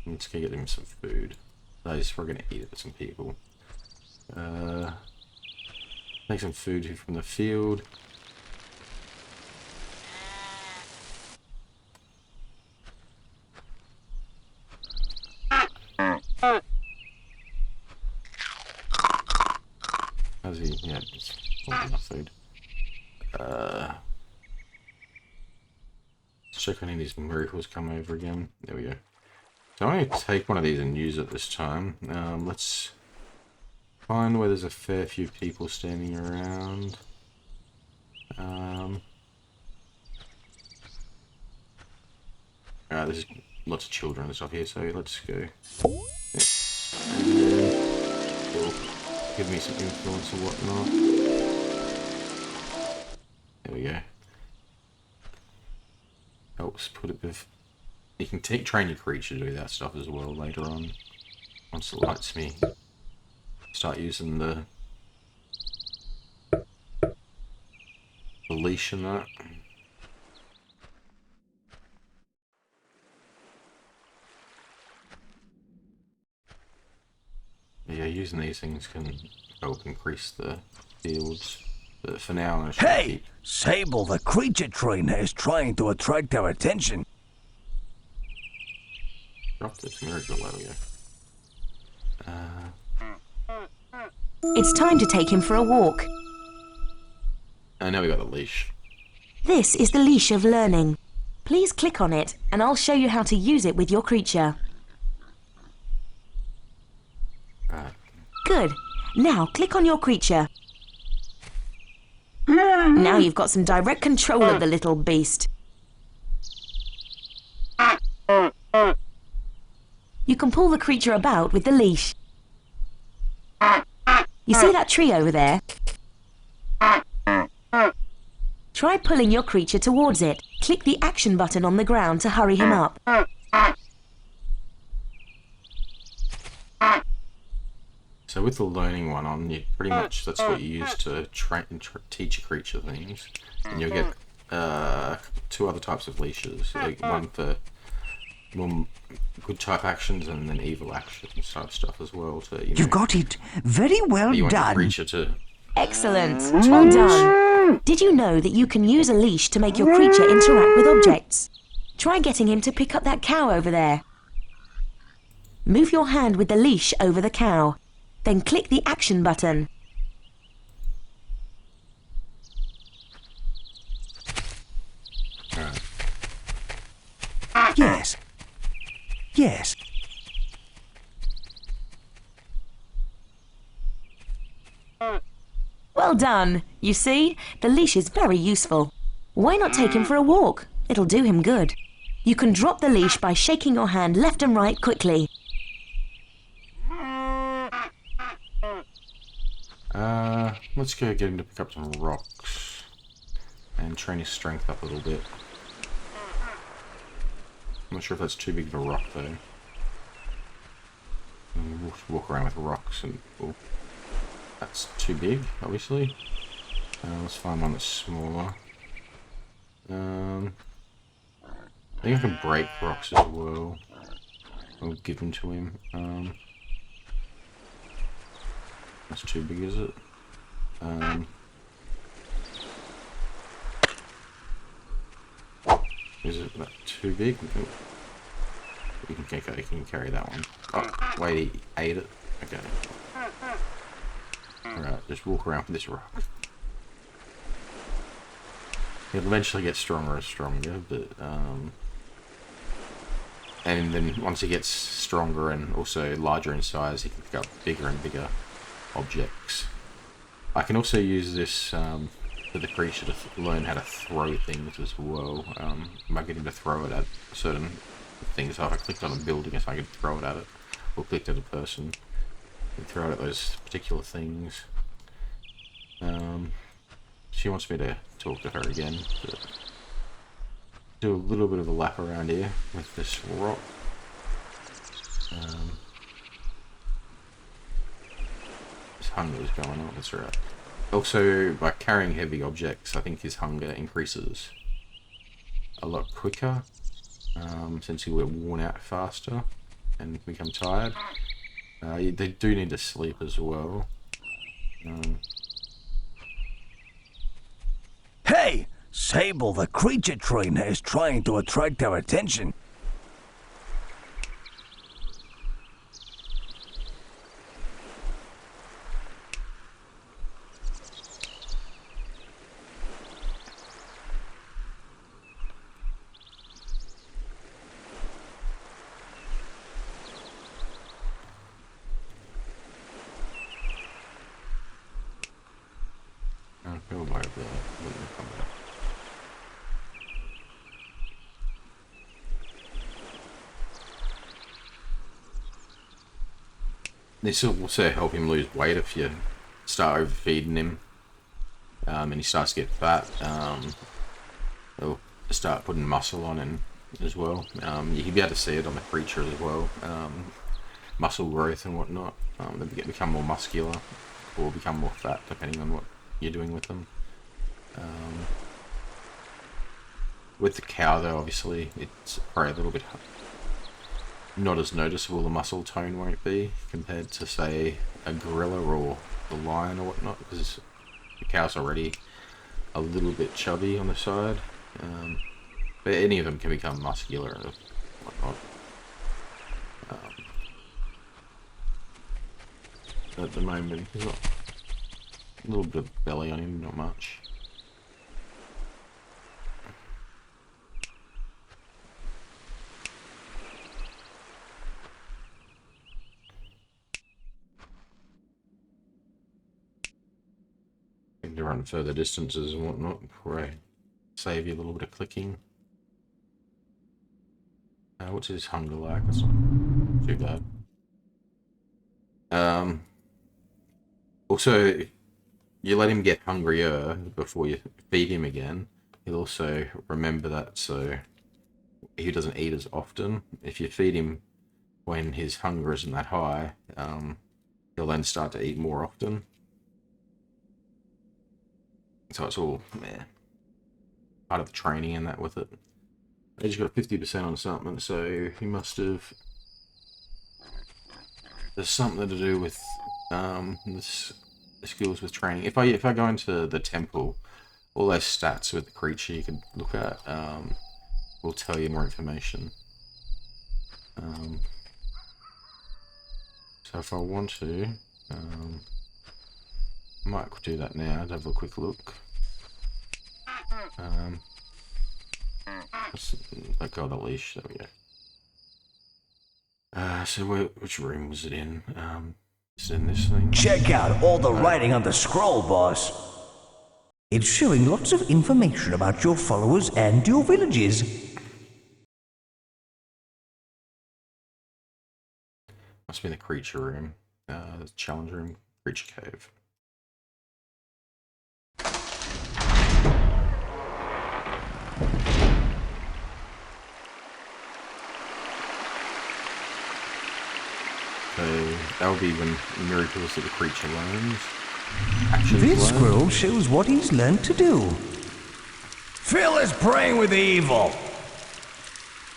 Let's go get him some food. He's probably gonna eat it with some people. Make some food from the field. How's he? Yeah, it's not enough food. Let's check on any of these miracles come over again. There we go. So I'm going to take one of these and use it this time. Let's find where there's a fair few people standing around. There's lots of children and stuff here, so let's go. Yeah. And then it'll give me some influence and whatnot. There we go. Helps put it with... You can train your creature to do that stuff as well later on. Once it lets me start using the leash and that. Yeah, using these things can help increase the fields. But for now, I'm going to Hey! Sable, the creature trainer, is trying to attract our attention. drop this miracle. There we go. It's time to take him for a walk. And now we got the leash. This is the leash of learning. Please click on it and I'll show you how to use it with your creature. Good. Now click on your creature. Now you've got some direct control of the little beast. You can pull the creature about with the leash. You see that tree over there? Try pulling your creature towards it. Click the action button on the ground to hurry him up. So with the learning one on, you pretty much that's what you use to teach a creature things, and you'll get two other types of leashes. One for more good type actions and then evil actions type stuff as well. To You got it. Very well you want your done. creature to. Excellent. Well done. Did you know that you can use a leash to make your creature interact with objects? Try getting him to pick up that cow over there. Move your hand with the leash over the cow. Then click the action button. Yes. Yes. Well done. You see, the leash is very useful. Why not take him for a walk? It'll do him good. You can drop the leash by shaking your hand left and right quickly. Let's go get him to pick up some rocks and train his strength up a little bit. I'm not sure if that's too big of a rock though. We'll walk around with rocks and that's too big, obviously. Let's find one that's smaller. I think I can break rocks as well. We'll give them to him. That's too big, is it? Is it that too big? Oh. You can carry that one. Oh, wait, he ate it? Okay. Alright, just walk around with this rock. He'll eventually get stronger and stronger, but, and then once he gets stronger and also larger in size, he can pick up bigger and bigger objects. I can also use this for the creature to learn how to throw things as well. By getting to throw it at certain things. So if I clicked on a building, if I could throw it at it, or clicked at a person, and throw it at those particular things. She wants me to talk to her again. But do a little bit of a lap around here with this rock. His hunger is going on, that's right. Also, by carrying heavy objects, I think his hunger increases a lot quicker, since he will get worn out faster and become tired. They do need to sleep as well. Hey! Sable, the creature trainer, is trying to attract our attention. Go over there. Let me come back. This will also help him lose weight if you start overfeeding him, and he starts to get fat. It'll start putting muscle on him as well. You can be able to see it on the creature as well. Muscle growth and whatnot. They become more muscular or become more fat depending on what you're doing with them. With the cow though, obviously it's probably a little bit not as noticeable. The muscle tone won't be compared to say a gorilla or the lion or whatnot, because the cow's already a little bit chubby on the side. But any of them can become muscular and whatnot. At the moment he's got a little bit of belly on him, not much. To run further distances and whatnot before I save you a little bit of clicking. What's his hunger like? That's not too bad. Also, you let him get hungrier before you feed him again. He'll also remember that, so he doesn't eat as often. If you feed him when his hunger isn't that high, he'll then start to eat more often. So it's all part of the training and that with it. He's got 50% on something, so he must have. There's something to do with the skills with training. If I go into the temple, all those stats with the creature you can look at will tell you more information. So if I want to. Might do that now to have a quick look. Let go of the leash. There we go. So which room was it in? Is it in this thing? Check out all the writing on the scroll, boss. It's showing lots of information about your followers and your villages. Must be in the creature room. The challenge room, creature cave. So that would be when miracles that the creature learns. This scroll shows what he's learned to do. Phil is praying with evil.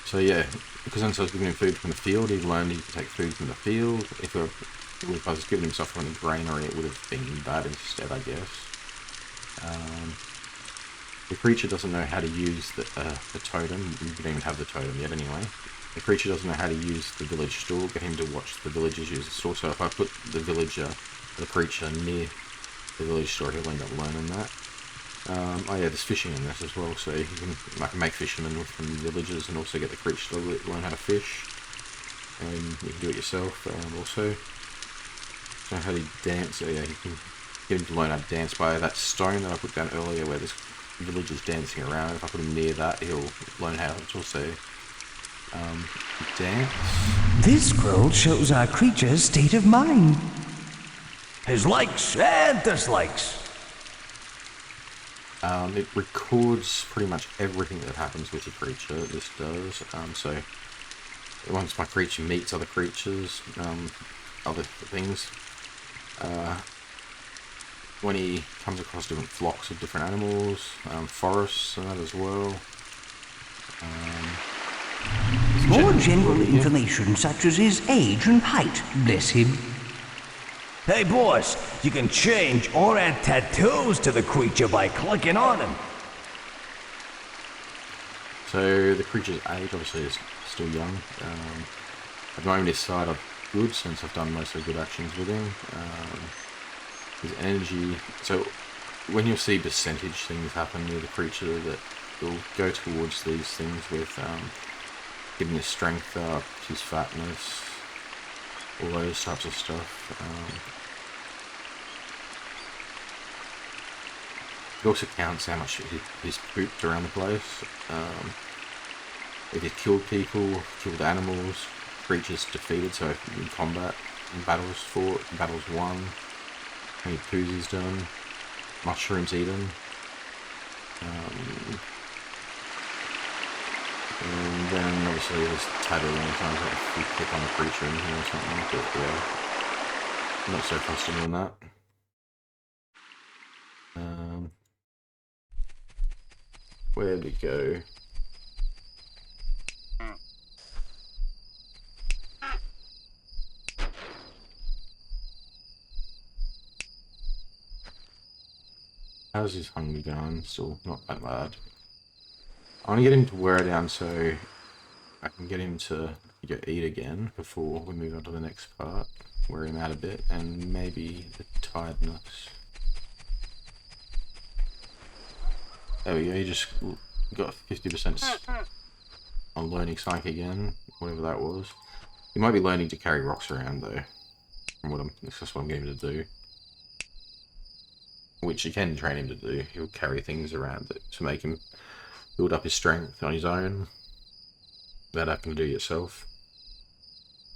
So yeah, because once I was giving him food from the field, he learned he could take food from the field. If I was giving him stuff from the granary, it would have been bad instead, I guess. The creature doesn't know how to use the totem. We don't even have the totem yet anyway. The creature doesn't know how to use the village store. Get him to watch the villagers use the store. So if I put the creature near the village store, he'll end up learning that. Oh yeah, there's fishing in this as well, so you can make fishermen from villagers and also get the creature to learn how to fish. And you can do it yourself also. So how do you dance? So yeah, you can get him to learn how to dance by that stone that I put down earlier where there's villagers dancing around. If I put him near that, he'll learn how to also dance. This scroll shows our creature's state of mind. His likes and dislikes. It records pretty much everything that happens with your creature. This does. So once my creature meets other creatures, other things, when he comes across different flocks of different animals, forests and that as well. More general information such as his age and height, bless him. Hey boss, you can change or add tattoos to the creature by clicking on him. So the creature's age obviously is still young. At the moment his side I'm good since I've done most of the good actions with him. His energy, so when you'll see percentage things happen near the creature, that will go towards these things with giving his strength up, his fatness, all those types of stuff. It also counts how much he's pooped around the place. If he's killed people, killed animals, creatures defeated, so in combat, in battles fought, in battles won, how many poos he's done, mushrooms eaten. And then obviously there's tattooing times like if you click on a creature in here or something, but yeah, not so custom than that. Where'd we go? How's his hunger going? Still not that bad. I want to get him to wear down so I can get him to eat again before we move on to the next part. Wear him out a bit, and maybe the tiredness. There we go, he just got 50% on learning psych again, whatever that was. He might be learning to carry rocks around though, that's just what I'm getting him to do. Which you can train him to do. He'll carry things around to make him build up his strength on his own. That I can do yourself.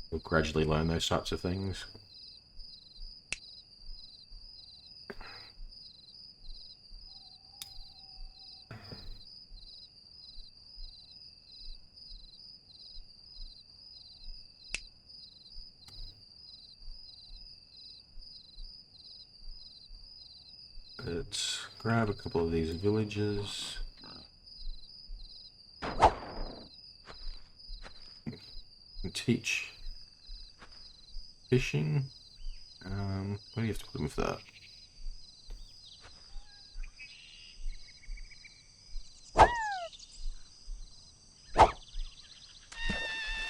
You'll gradually learn those types of things. Let's grab a couple of these villages. And teach fishing. Where do you have to put them with that?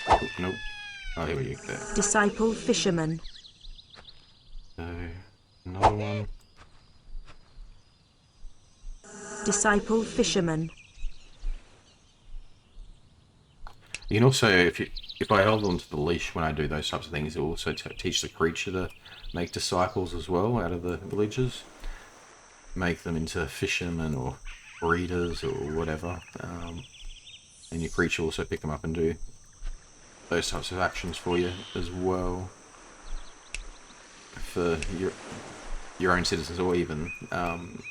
Oh, nope. Oh, here we go. There. Disciple fisherman. So, another one. Disciple fisherman. You can also, if I hold onto the leash when I do those types of things, it will also teach the creature to make disciples as well out of the villages. Make them into fishermen or breeders or whatever. And your creature will also pick them up and do those types of actions for you as well. For your own citizens or even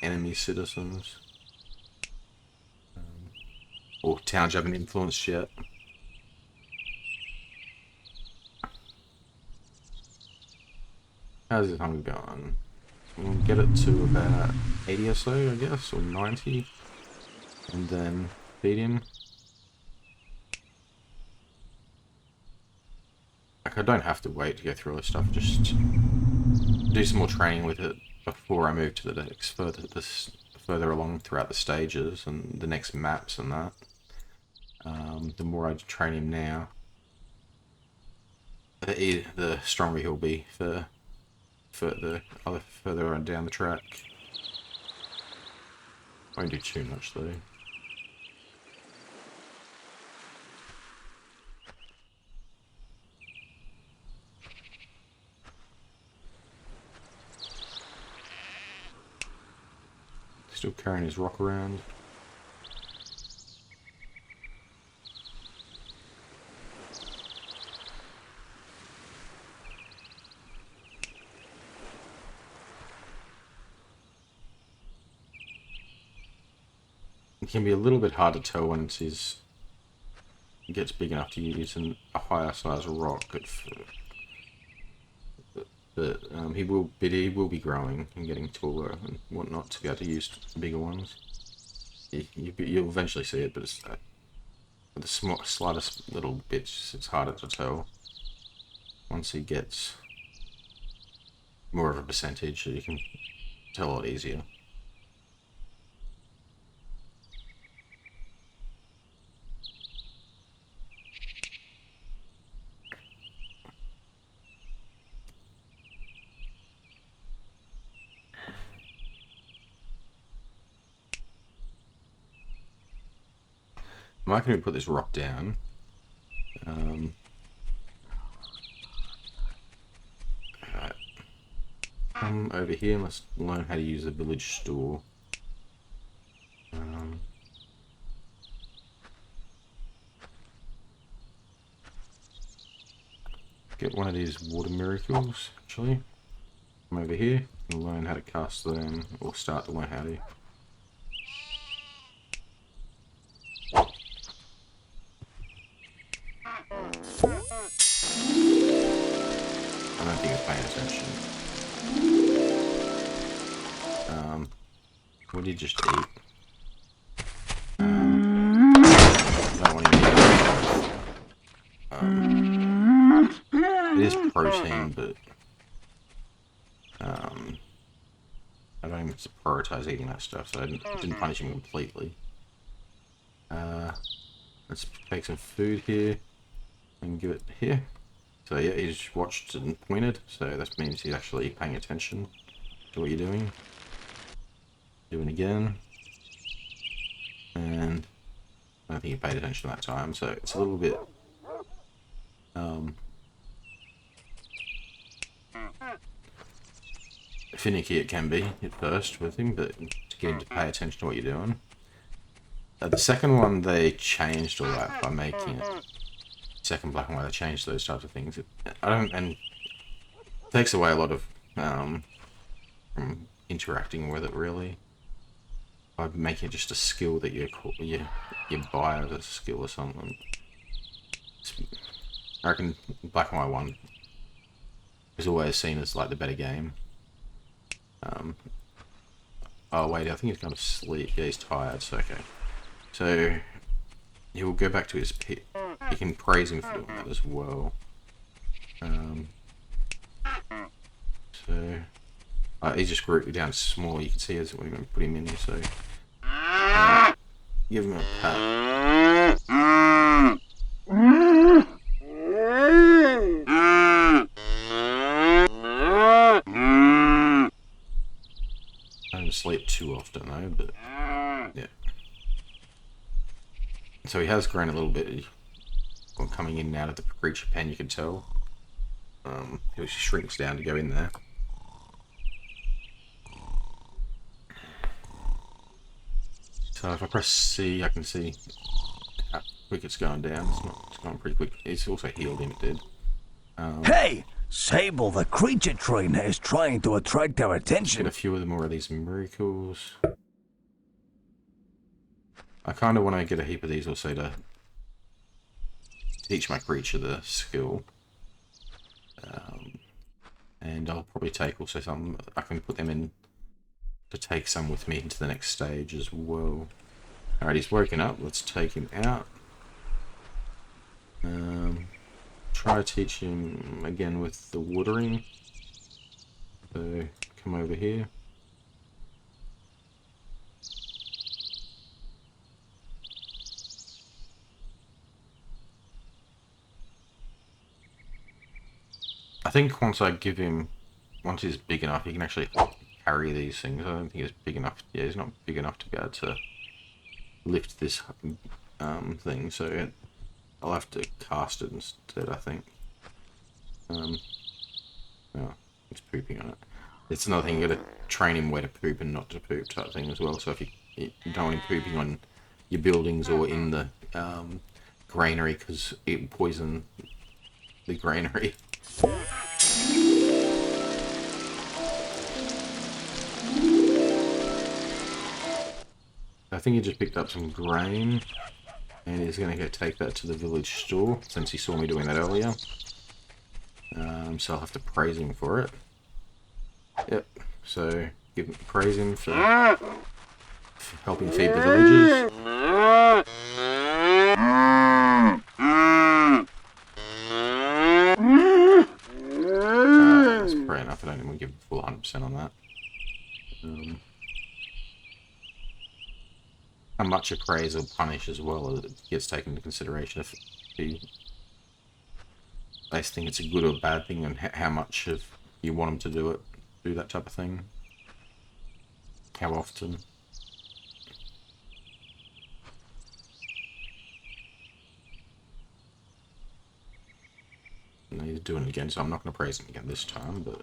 enemy citizens. Or towns you haven't influenced yet. How's his hunger going? We'll get it to about 80 or so, I guess, or 90. And then feed him. Like, I don't have to wait to go through all this stuff, just do some more training with it before I move to the next further along throughout the stages and the next maps and that. The more I train him now, the stronger he'll be for further on down the track. Won't do too much though. Still carrying his rock around. It can be a little bit hard to tell once he gets big enough to use a higher size rock. But he will be growing and getting taller and whatnot to be able to use bigger ones. You'll eventually see it, but it's the slightest little bits. It's harder to tell. Once he gets more of a percentage, you can tell a lot easier. I might even put this rock down. Alright. Come over here and let's learn how to use the village store. Get one of these water miracles, actually. Come over here and learn how to cast them, or start to learn how to. I don't think it's paying attention. What did you just eat? I don't want to eat it. It is protein, but I don't even prioritize eating that stuff, so I didn't punish him completely. Let's take some food here and give it here. So yeah, he's watched and pointed, so that means he's actually paying attention to what you're doing. Doing again. And I don't think he paid attention that time, so it's a little bit finicky it can be at first with him, but to get him to pay attention to what you're doing. The second one, they changed all that by making it second black and white. They changed those types of things. It takes away a lot of from interacting with it, really, by making it just a skill that you buy as a skill or something. I reckon black and white one is always seen as like the better game. Oh wait, I think he's kind of asleep. Yeah, he's tired, so okay. So he will go back to his pit. You can praise him for doing that as well. He just grouped it down small. You can see as when we put him in here. So give him a pat. I don't sleep too often though, but yeah. So he has grown a little bit when coming in and out of the creature pen, you can tell. He just shrinks down to go in there. So if I press C, I can see how quick it's going down. It's going pretty quick. It's also healed him, it did. Hey! Sable, the creature trainer, is trying to attract our Get attention. a few of the more of these miracles. I kind of want to get a heap of these also to teach my creature the skill. And I'll probably take also some, I can put them in to take some with me into the next stage as well. Alright, he's woken up. Let's take him out. try to teach him again with the watering. So come over here. I think once he's big enough, he can actually carry these things. I don't think he's big enough. Yeah, he's not big enough to be able to lift this thing. So I'll have to cast it instead, I think. Oh, it's pooping on it. It's another thing, you gotta train him where to poop and not to poop type thing as well. So if you don't want him pooping on your buildings or in the granary, because it will poison the granary. I think he just picked up some grain and he's going to go take that to the village store since he saw me doing that earlier. So I'll have to praise him for it. Yep, so praise him for helping feed the villagers. That's fair enough, I don't even give a full 100% on that. How much you praise or punish as well gets taken into consideration. If they think it's a good or bad thing, and how much of you want them to do that type of thing, how often. And he's doing it again, so I'm not going to praise him again this time, but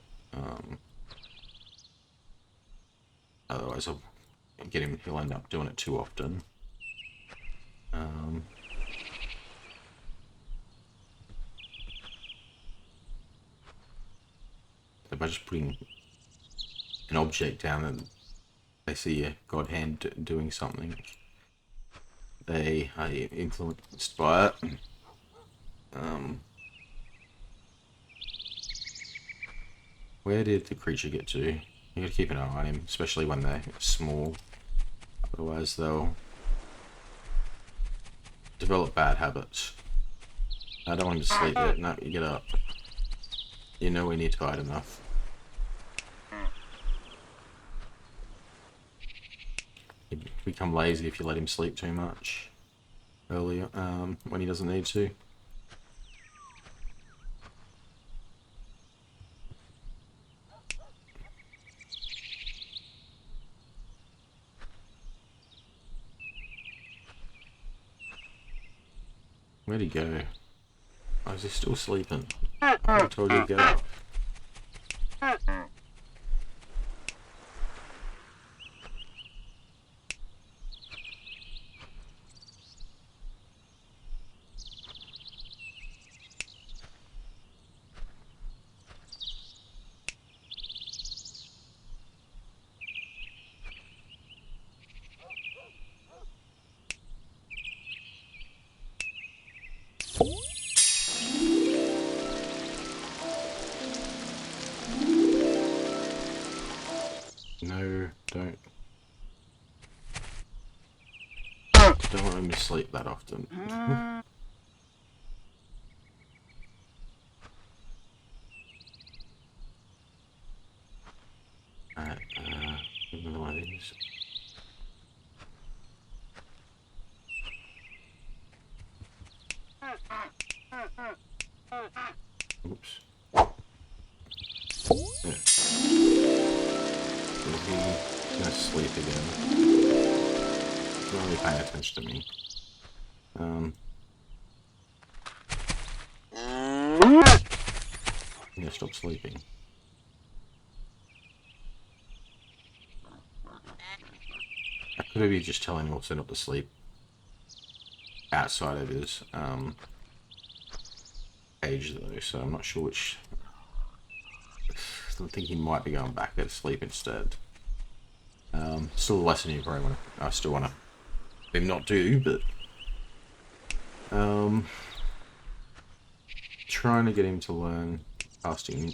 otherwise I'll get him. He'll end up doing it too often. By just putting an object down and they see a god hand doing something, they are influenced by it. Where did the creature get to? You gotta keep an eye on him, especially when they're small. Otherwise they'll develop bad habits. I don't want him to sleep yet. No, you get up. You're nowhere near tired enough. He'll become lazy if you let him sleep too much earlier, when he doesn't need to. Where'd he go? Oh, is he still sleeping? I told you to get up. No, don't. Don't want him to sleep that often. Alright, another one of these. Oops. Yeah. Is he gonna sleep again? He's not really paying attention to me. Yeah, stop sleeping. I could maybe just tell him he'll set up to sleep outside of his cage though, so I'm not sure which. I think he might be going back there to sleep instead. Still a lesson you probably want to. I still want to him not do, but trying to get him to learn casting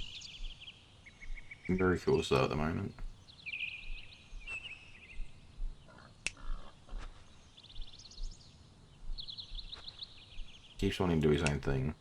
miracles though at the moment. Keeps wanting to do his own thing.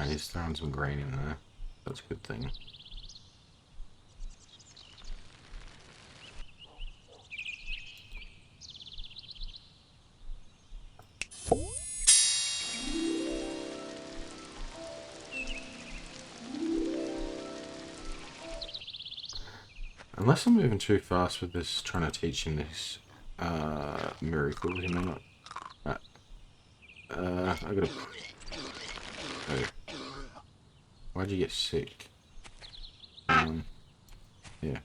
Alright, he's throwing some grain in there. That's a good thing. Unless I'm moving too fast with this, trying to teach him this miracle, he may not. I gotta. Oh. Why'd you get sick? Yeah.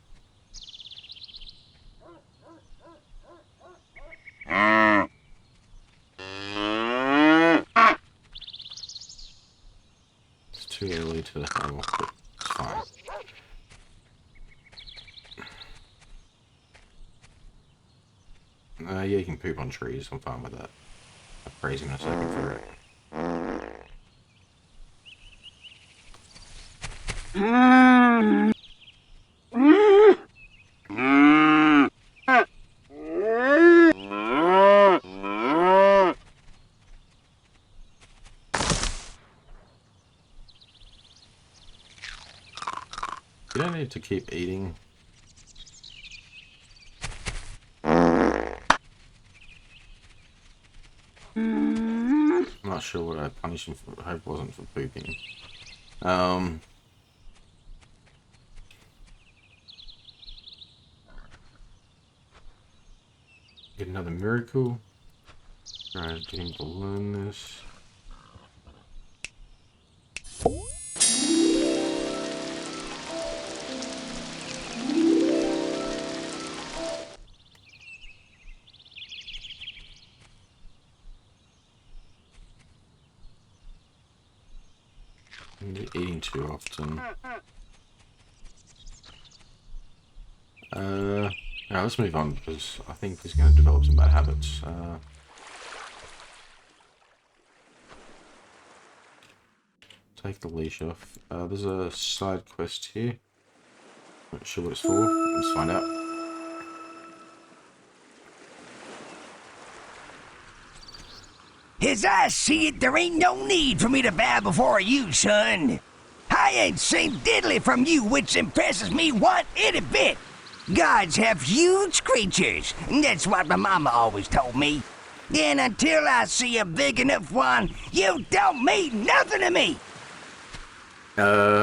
It's too early to have off, but it's fine. Yeah, you can poop on trees. I'm fine with that. I'll praise him in a second for it. You don't need to keep eating. I'm not sure what I punished him for. I hope it wasn't for pooping. Get another miracle. Try to get him to learn this. You're eating too often. Now let's move on because I think he's going to develop some bad habits. Take the leash off. There's a side quest here. Not sure what it's for. Let's find out. As I see it, there ain't no need for me to bow before you, son. I ain't seen diddly from you, which impresses me one itty bit. Gods have huge creatures, that's what my mama always told me. And until I see a big enough one, you don't mean nothing to me. I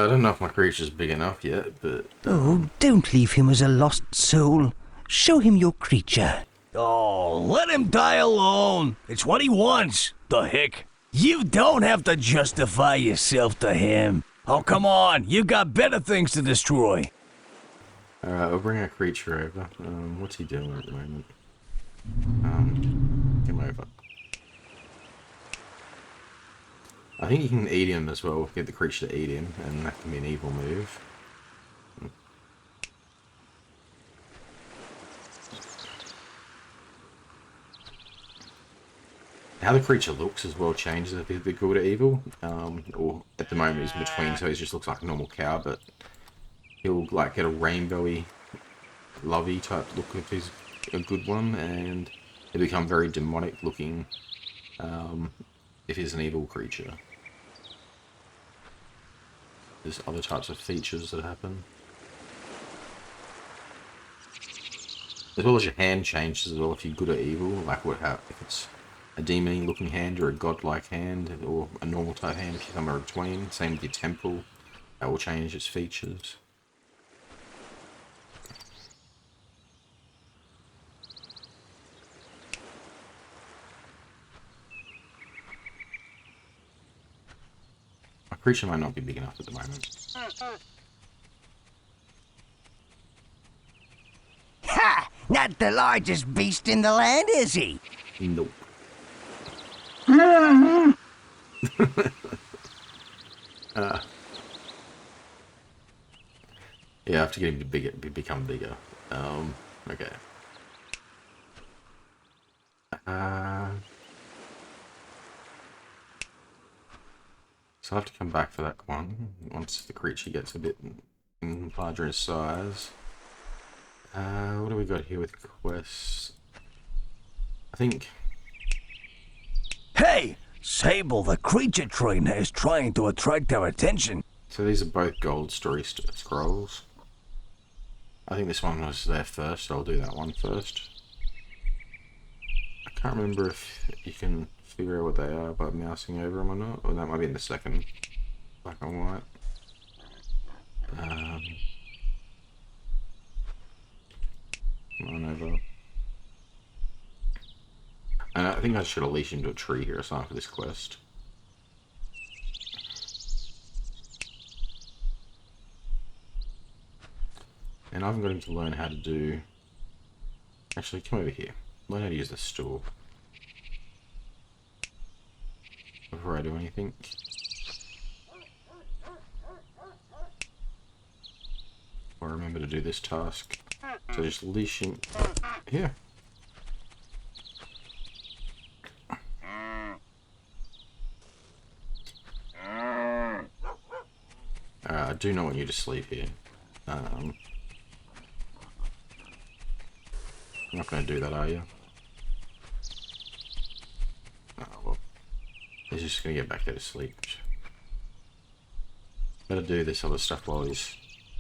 don't know if my creature's big enough yet, but... Oh, don't leave him as a lost soul. Show him your creature. Oh, let him die alone. It's what he wants. The heck? You don't have to justify yourself to him. Oh, come on. You've got better things to destroy. Alright, we'll bring our creature over. What's he doing at the moment? Get him over. I think you can eat him as well. Get the creature to eat him, and that can be an evil move. How the creature looks as well changes if it's good or evil. Or at the moment he's in between, so he just looks like a normal cow, but he'll like get a rainbowy, lovey type look if he's a good one, and he'll become very demonic looking if he's an evil creature. There's other types of features that happen. As well as your hand changes as well if you're good or evil, like if it's a demon looking hand or a godlike hand or a normal type hand if you're somewhere between. Same with your temple, that will change its features. My creature might not be big enough at the moment. Ha! Not the largest beast in the land, is he? Nope. Yeah, I have to get him to become bigger. Okay. So I have to come back for that one once the creature gets a bit larger in size. What do we got here with quests? I think... Hey! Sable, the creature trainer, is trying to attract our attention. So these are both gold story scrolls. I think this one was there first, so I'll do that one first. I can't remember if you can figure out what they are by mousing over them or not, or that might be in the second black and white. Come on over. And I think I should unleash into a tree here or something for this quest. And I'm going to learn how to do... Actually, come over here. Learn how to use the stool. Before I do anything. Or remember to do this task. So just leash him here. I do not want you to sleep here. You're not going to do that, are you? Oh, well. He's just going to get back there to sleep. Better do this other stuff while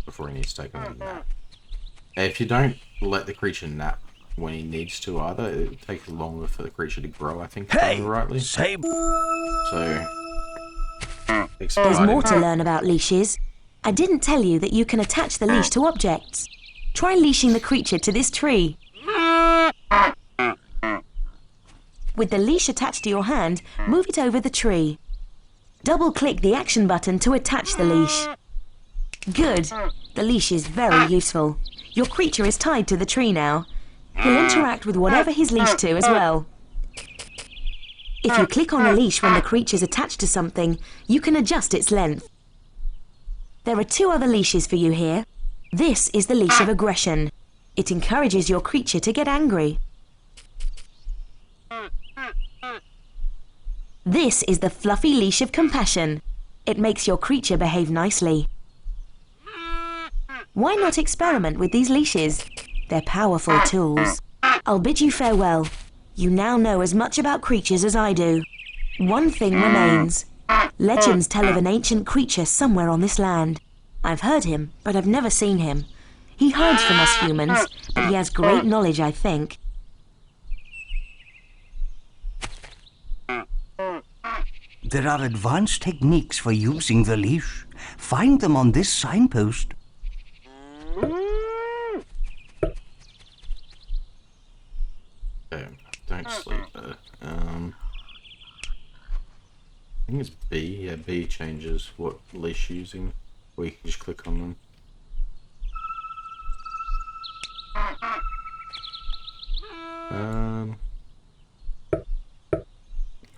before he needs to take a nap. If you don't let the creature nap when he needs to either, it takes longer for the creature to grow, I think, Hey, rightly. Sable. So... There's more to learn about leashes. I didn't tell you that you can attach the leash to objects. Try leashing the creature to this tree. With the leash attached to your hand, move it over the tree. Double-click the action button to attach the leash. Good. The leash is very useful. Your creature is tied to the tree now. He'll interact with whatever he's leashed to as well. If you click on a leash when the creature's attached to something, you can adjust its length. There are 2 other leashes for you here. This is the leash of aggression. It encourages your creature to get angry. This is the fluffy leash of compassion. It makes your creature behave nicely. Why not experiment with these leashes? They're powerful tools. I'll bid you farewell. You now know as much about creatures as I do. One thing remains. Legends tell of an ancient creature somewhere on this land. I've heard him, but I've never seen him. He hides from us humans, but he has great knowledge, I think. There are advanced techniques for using the leash. Find them on this signpost. Okay, don't sleep there. I think it's B. Yeah, B changes what leash you're using. Or you can just click on them.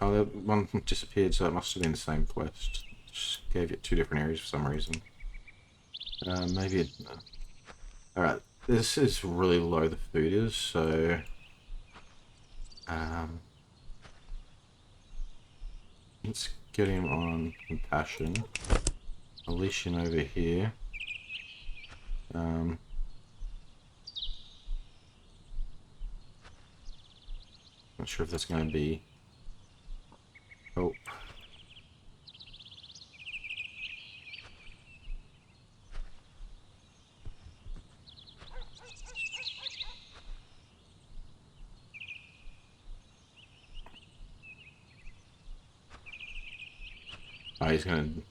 Oh, that one disappeared, so it must have been the same quest. Just gave it 2 different areas for some reason. Maybe it... Alright, this is really low, the food is, so... let's get him on compassion. Unleash him over here. Not sure if that's going to be help. Oh, he's going to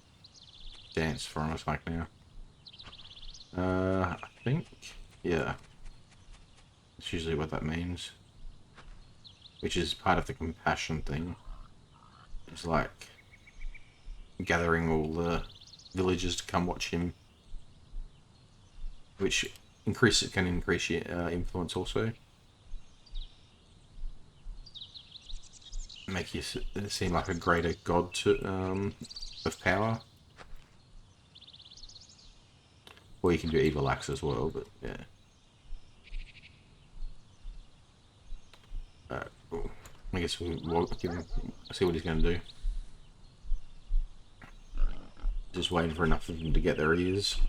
dance for us like now. I think, yeah. That's usually what that means. Which is part of the compassion thing. It's like gathering all the villagers to come watch him. Which can increase your influence also. Make you seem like a greater god of power. Or you can do evil acts as well, but yeah. Cool. I guess we'll give him, see what he's going to do. Just waiting for enough of them to get their ears.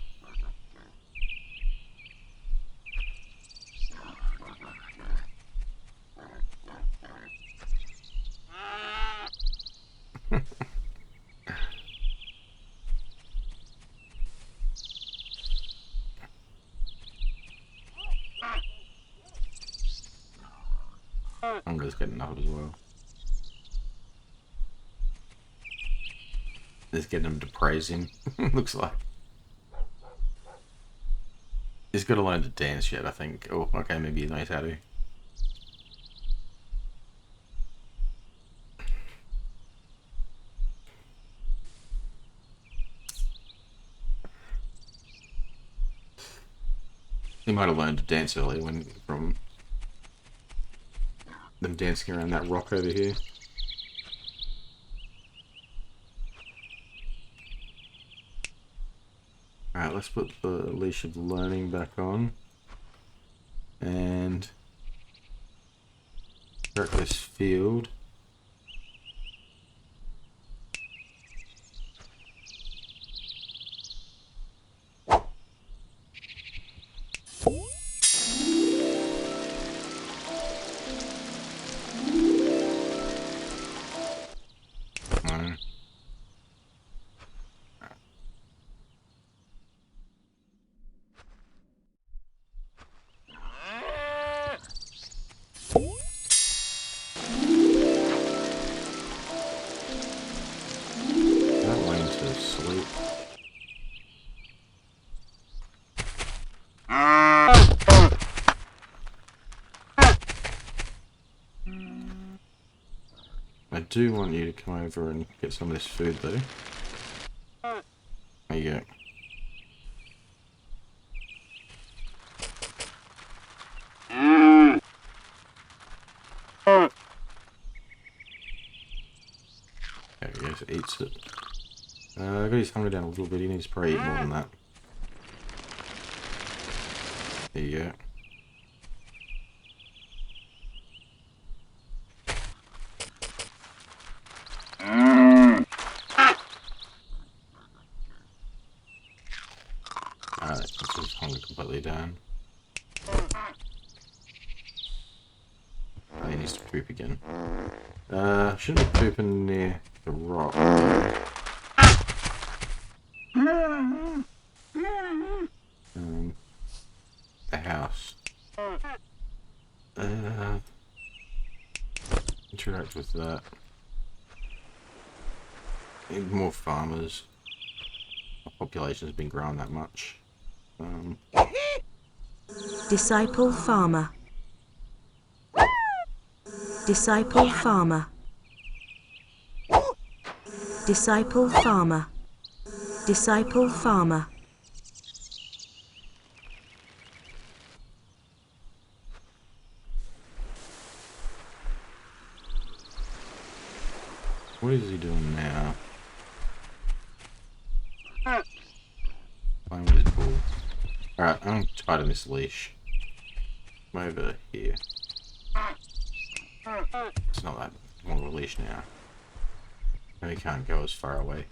let's get another as well. Let's get him to praise him. Looks like. He's got to learn to dance yet, I think. Oh, okay, maybe he knows how to. He might have learned to dance earlier when from them dancing around that rock over here. Alright, let's put the leash of learning back on. And check this field. I do want you to come over and get some of this food though. There you go. There he goes, eats it. I got his hunger down a little bit, he needs to probably eat more than that. There you go. Alright, that's his hunger completely down. Oh, he needs to poop again. Shouldn't be pooping near the rock. The house. Interact with that. Need more farmers. Our population has been growing that much. Disciple farmer. Disciple farmer. Disciple farmer. Disciple farmer. What is he doing now? Playing with his ball. Alright, I'm tied on this leash. I'm over here. It's not that long of a leash now. And he can't go as far away.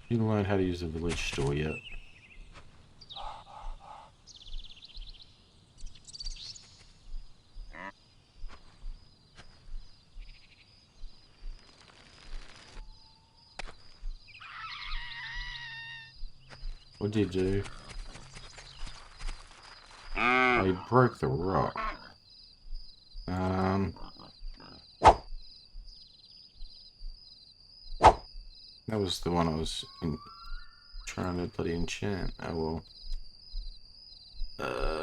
You didn't learn how to use the village store yet. What did you do? Oh, you broke the rock. That was the one I was trying to bloody enchant. Oh well.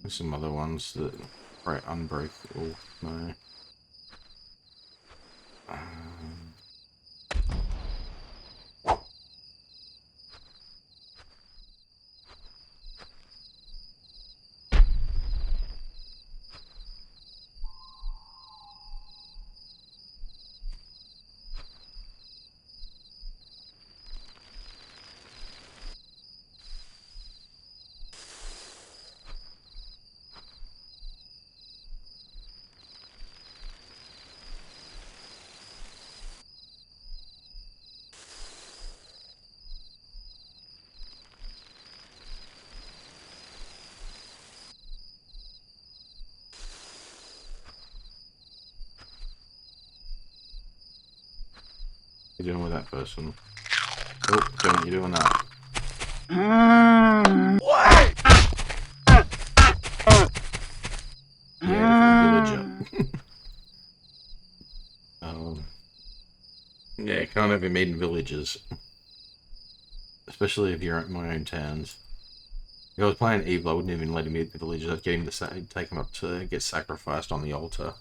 There's some other ones that unbreak. Oh no. you doing with that person? Oh, don't you doing that? What? Yeah, different villager. Yeah, can't have him made in villages. Especially if you're at my own towns. If I was playing evil, I wouldn't even let him eat the villagers. I'd get him to take him up to get sacrificed on the altar.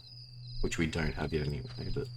Which we don't have yet anyway, but...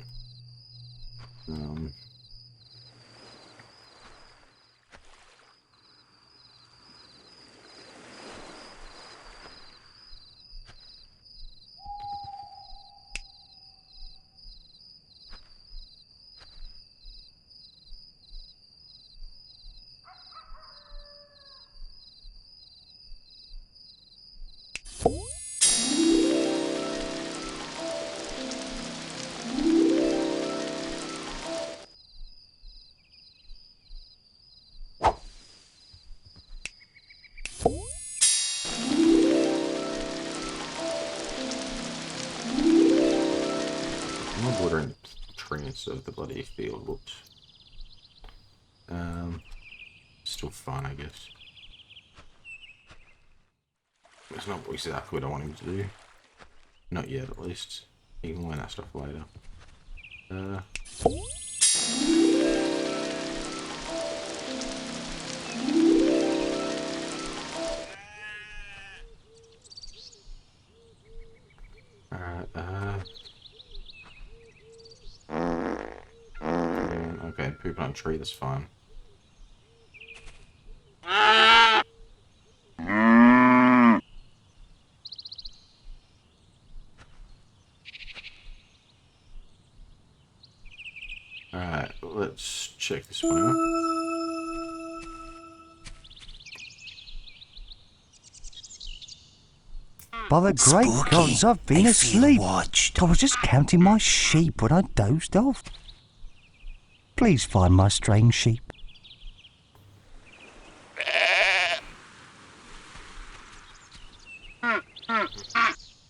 I'm not watering the tree instead of the bloody field, whoops. Still fun, I guess. It's not exactly what I want him to do. Not yet, at least. He can learn that stuff later. Okay, pooping on a tree, that's fine. Alright, let's check this one out. By the great Spooky. gods, I've been I asleep. feel watched. I was just counting my sheep when I dozed off. Please find my straying sheep.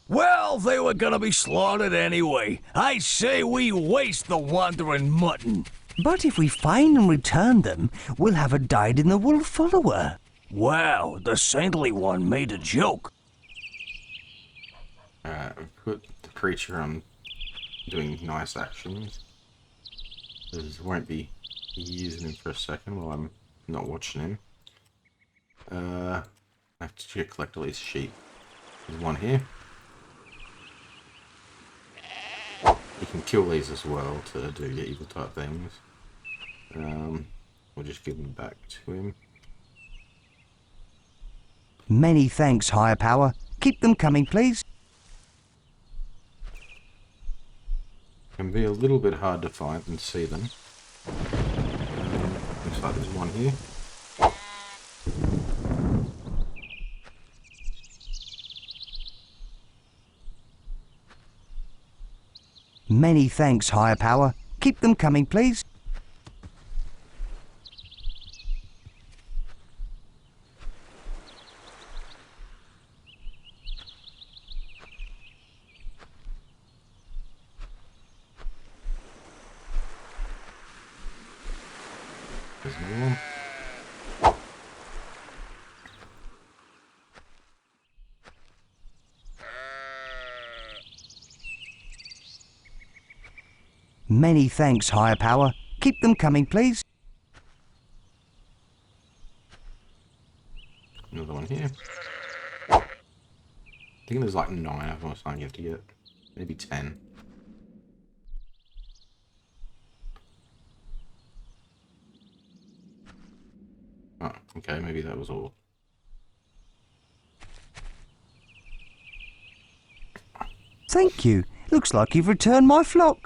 Well, they were gonna be slaughtered anyway. I say we waste the wandering mutton. But if we find and return them, we'll have a dyed-in-the-wool follower. Wow, the saintly one made a joke. Alright, put the creature on doing nice actions. Because I won't be using him for a second while I'm not watching him. I have to collect all these sheep. There's one here. You can kill these as well to do your evil type things. We'll just give them back to him. Many thanks, higher power. Keep them coming, please. Can be a little bit hard to find and see them. Looks like there's one here. Many thanks, higher power. Keep them coming, please. There's another one. Many thanks, higher power. Keep them coming, please. Another one here. I think there's like 9 of them or something you have to get. Maybe 10. Oh, okay, maybe that was all. Thank you. Looks like you've returned my flock.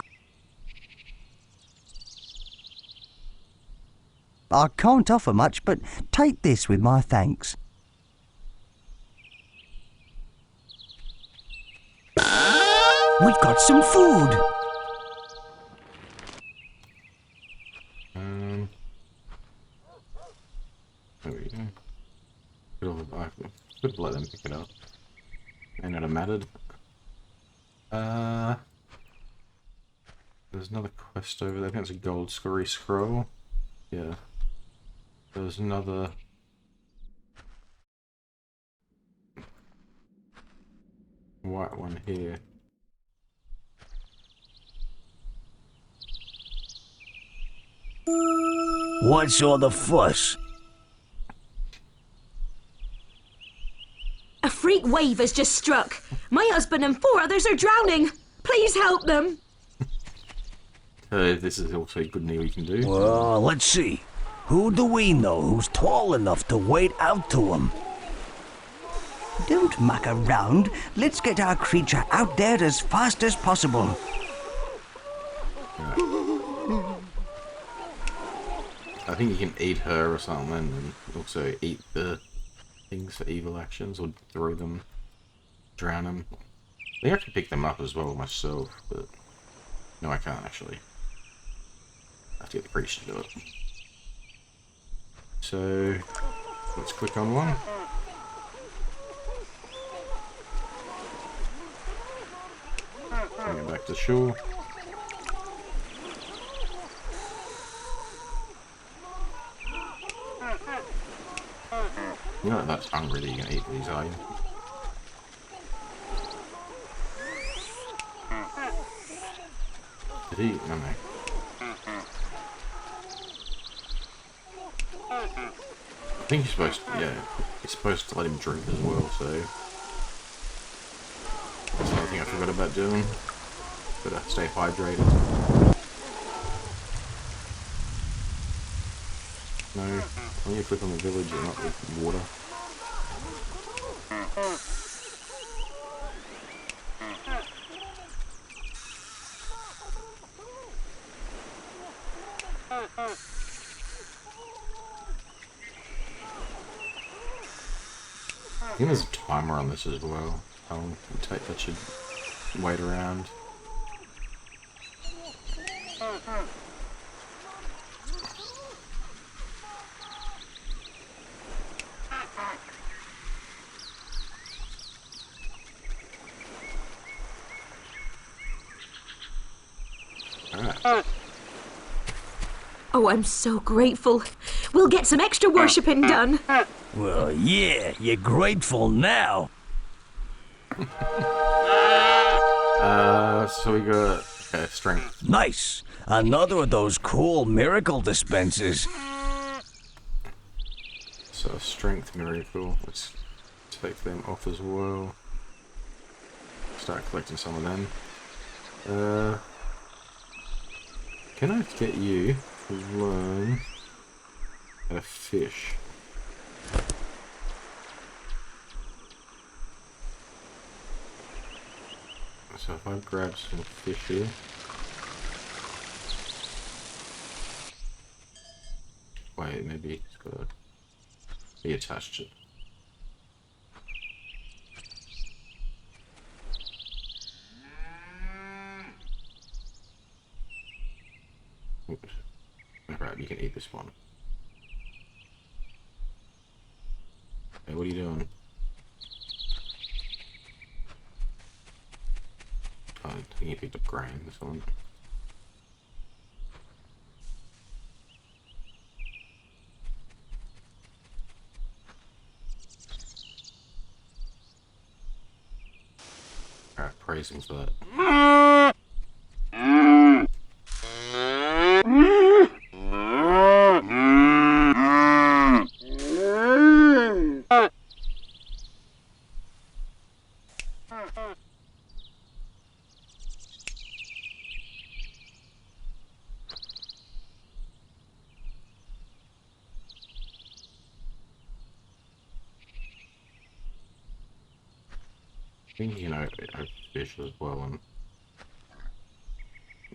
I can't offer much, but take this with my thanks. We've got some food. There we go. I could let them pick it up. May not have mattered. There's another quest over there. I think it's a gold scroll. Yeah. There's another... white one here. What's all the fuss? A freak wave has just struck. My husband and 4 others are drowning. Please help them. This is also good news we can do. Well, let's see. Who do we know who's tall enough to wade out to him? Don't muck around. Let's get our creature out there as fast as possible. I think you can eat her or something, and also eat the things for evil actions, or throw them, drown them. I think I can pick them up as well myself, but no, I can't actually. I have to get the creature to do it. So let's click on one. Bring it back to shore. You know that's hungry that you can eat these, are you? Did he? No, no. I think you're supposed to, yeah, you're supposed to let him drink as well, so... That's another thing I forgot about doing. Gotta stay hydrated. No, I need to click on the village and not the water. I think there's a timer on this as well. How long it take that should wait around. Alright. Oh, I'm so grateful. We'll get some extra worshipping done. Well, yeah, you're grateful now. So we got strength. Nice. Another of those cool miracle dispensers. So strength miracle. Let's take them off as well. Start collecting some of them. Can I get you to learn how to fish? So if I grab some fish here. Wait, maybe it's got to be attached to it. Alright, you can eat this one. Hey, what are you doing? Oh, I think you picked up grain, this one. Alright, praise him for that. I think you know I fish as well, and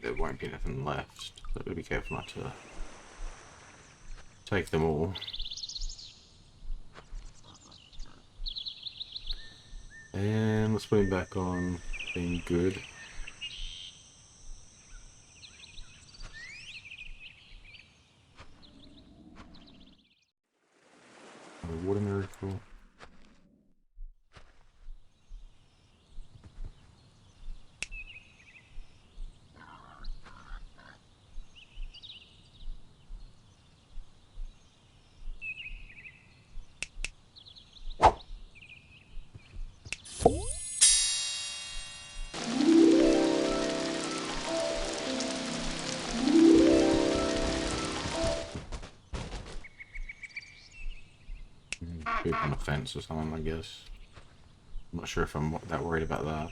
there won't be nothing left, so be careful not to take them all. And let's put him back on being good. A water miracle. on a fence or something, I guess. I'm not sure if I'm that worried about that.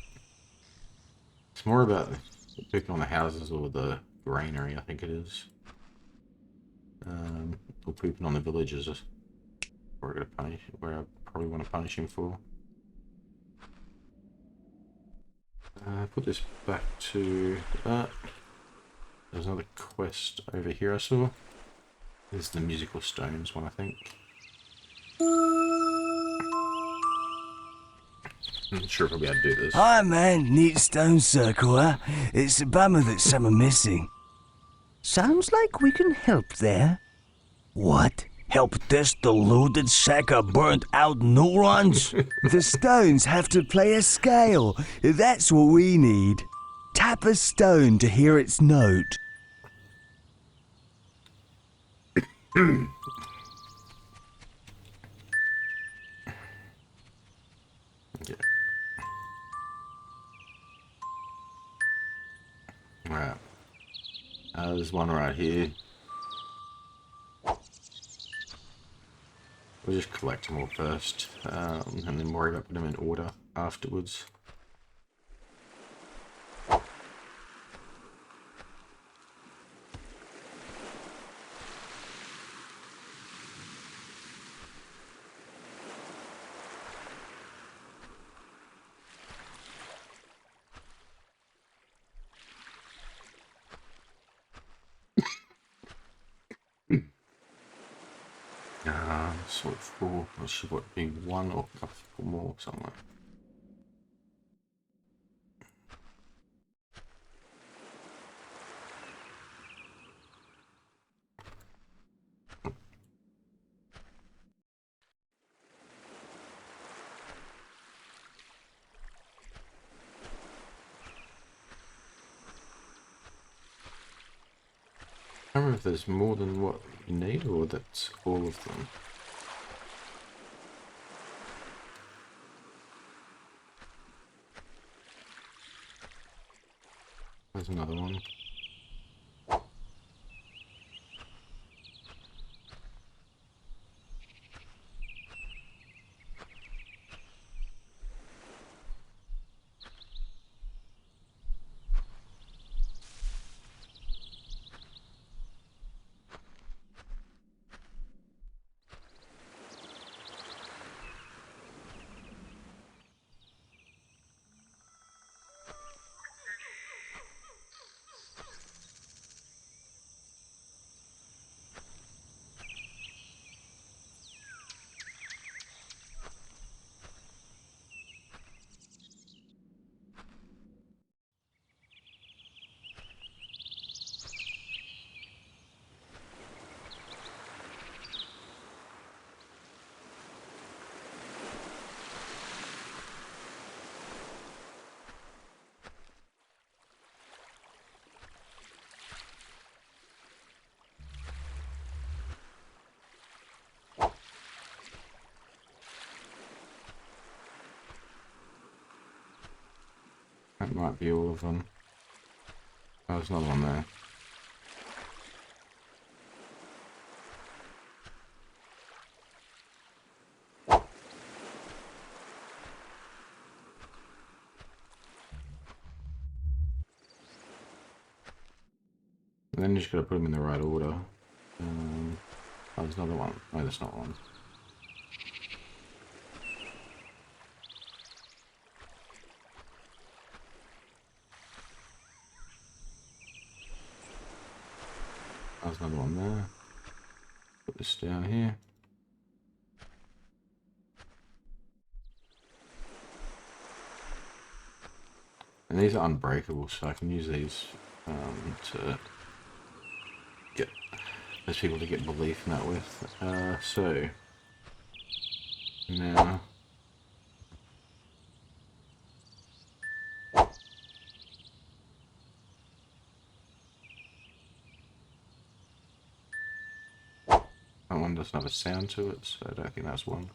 It's more about pooping on the houses or the granary, I think it is. Or pooping on the villages. We're gonna punish. Where I probably want to punish him for. Put this back to that. There's another quest over here I saw. This is the musical stones one, I think. I'm not sure if I'll be able to do this. Hi, man. Neat stone circle, huh? It's a bummer that some are missing. Sounds like we can help there. What? Help test the loaded sack of burnt-out neurons? The stones have to play a scale. That's what we need. Tap a stone to hear its note. Okay. Alright. There's one right here. We'll just collect them all first, and then worry about putting them in order afterwards. Sort of four. There should be one or a couple more somewhere. I don't know if there's more than what you need, or that's all of them. There's another one. That might be all of them. Oh, there's another one there. And then you just gotta put them in the right order. Oh, there's another one. No, there's not one. There's another one there. Put this down here. And these are unbreakable, so I can use these to get those people to get belief in that with. So now that one doesn't have a sound to it, so I don't think that's one.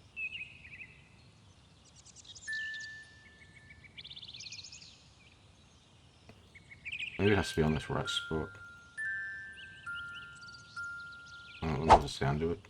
Maybe it has to be on this right spot. Oh, there's a sound to it.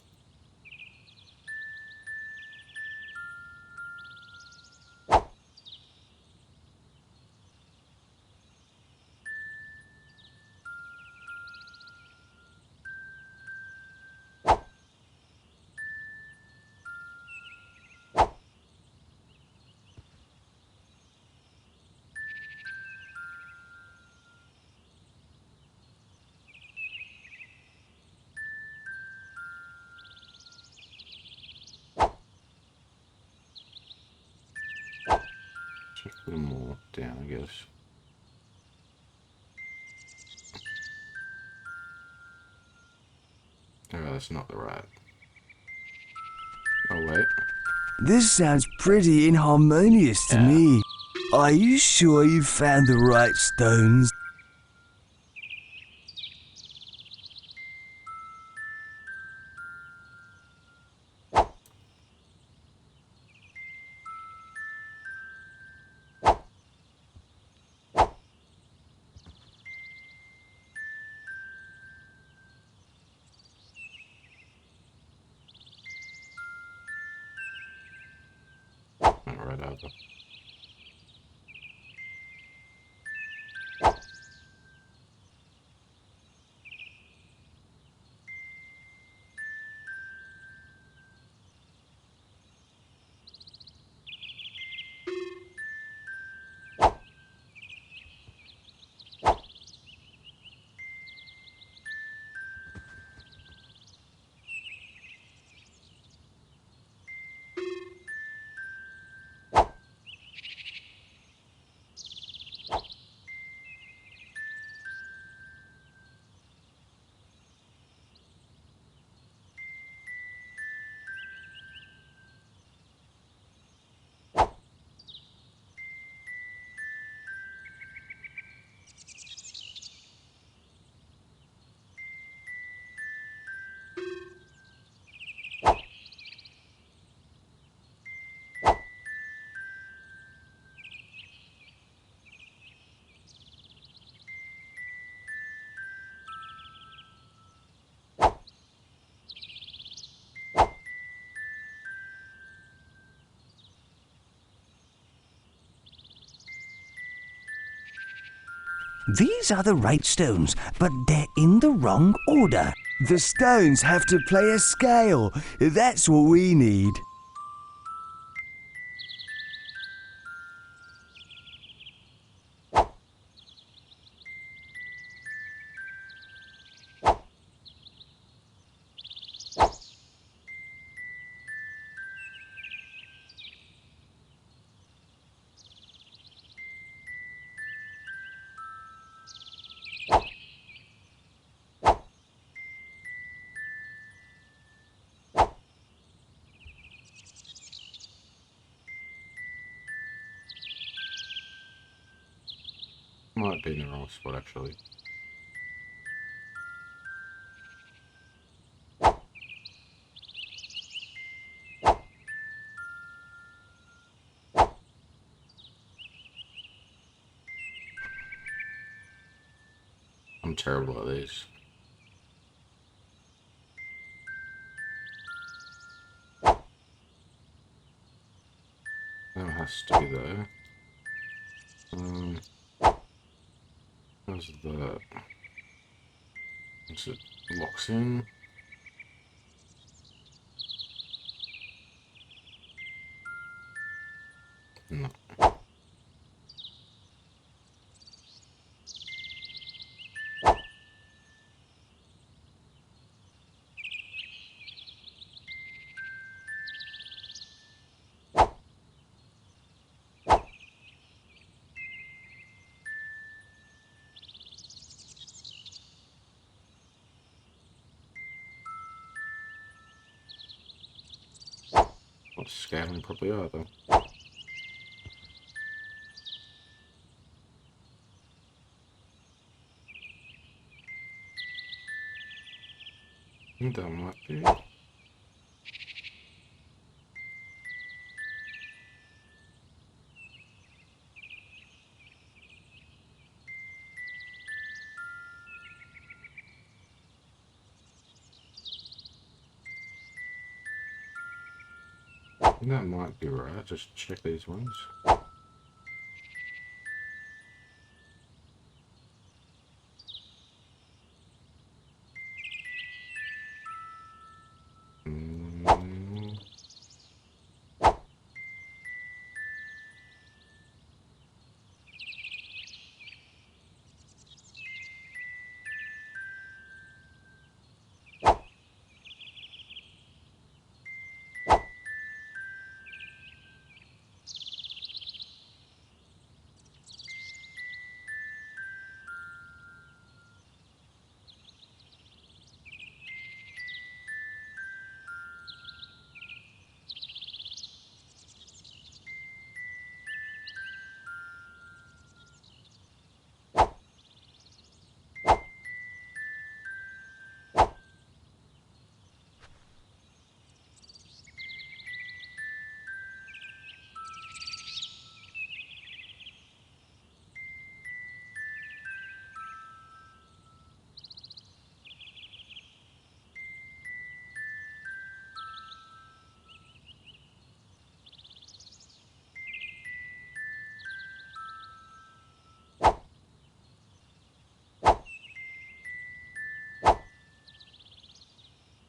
Just put them more down, I guess. Oh, that's not the right. Oh, wait. This sounds pretty inharmonious to me. Are you sure you found the right stones? Went right over. These are the right stones, but they're in the wrong order. The stones have to play a scale. That's what we need. Might be in the wrong spot, actually. I'm terrible at these. That has to be there. How's the... Once it locks in. No. Not scaling properly either. I think that might be... That might be right. Just check these ones. Mm.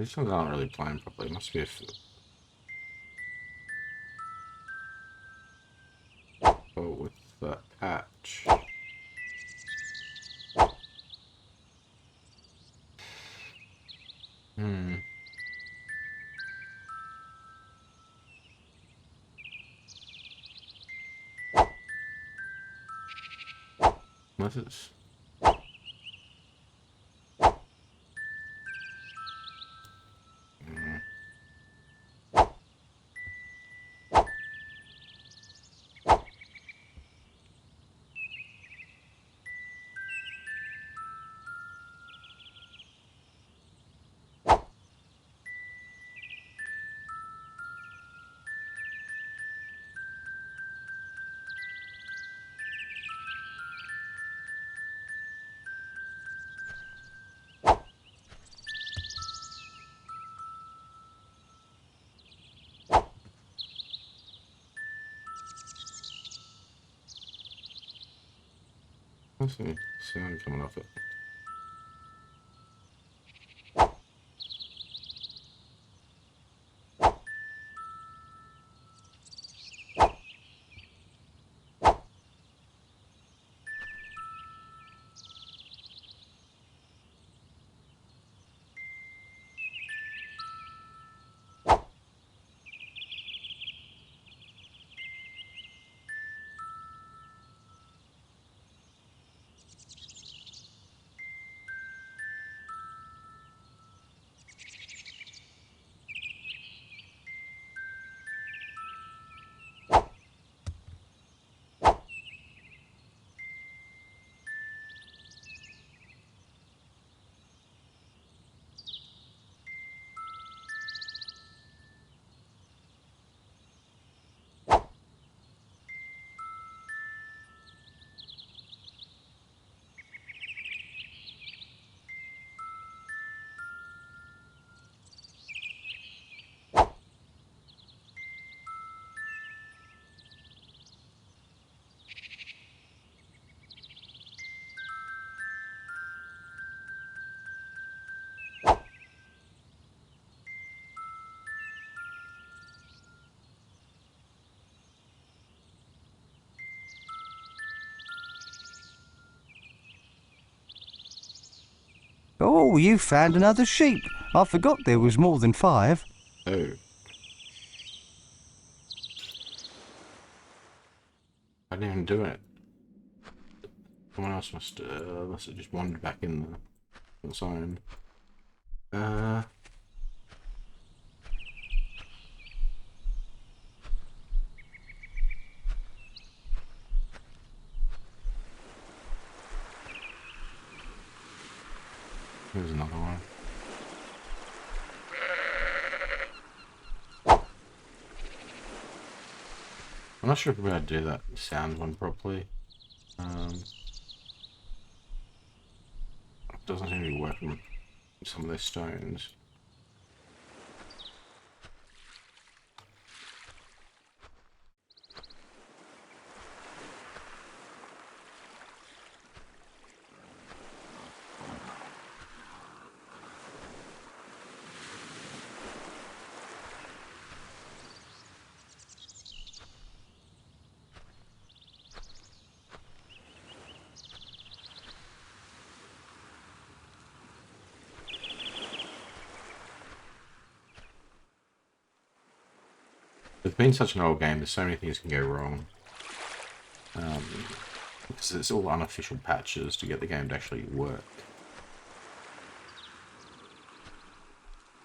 These ones aren't really playing properly. It must be a... Oh, with the patch. Hmm. Unless it's... What's the sound coming off it? Oh, you found another sheep. I forgot there was more than 5. Oh. I didn't even do it. Someone else must have just wandered back in the zone. Here's another one. I'm not sure if we're going to do that sound one properly. It doesn't seem to be working with some of those stones. It's been such an old game, there's so many things can go wrong. Because it's all unofficial patches to get the game to actually work.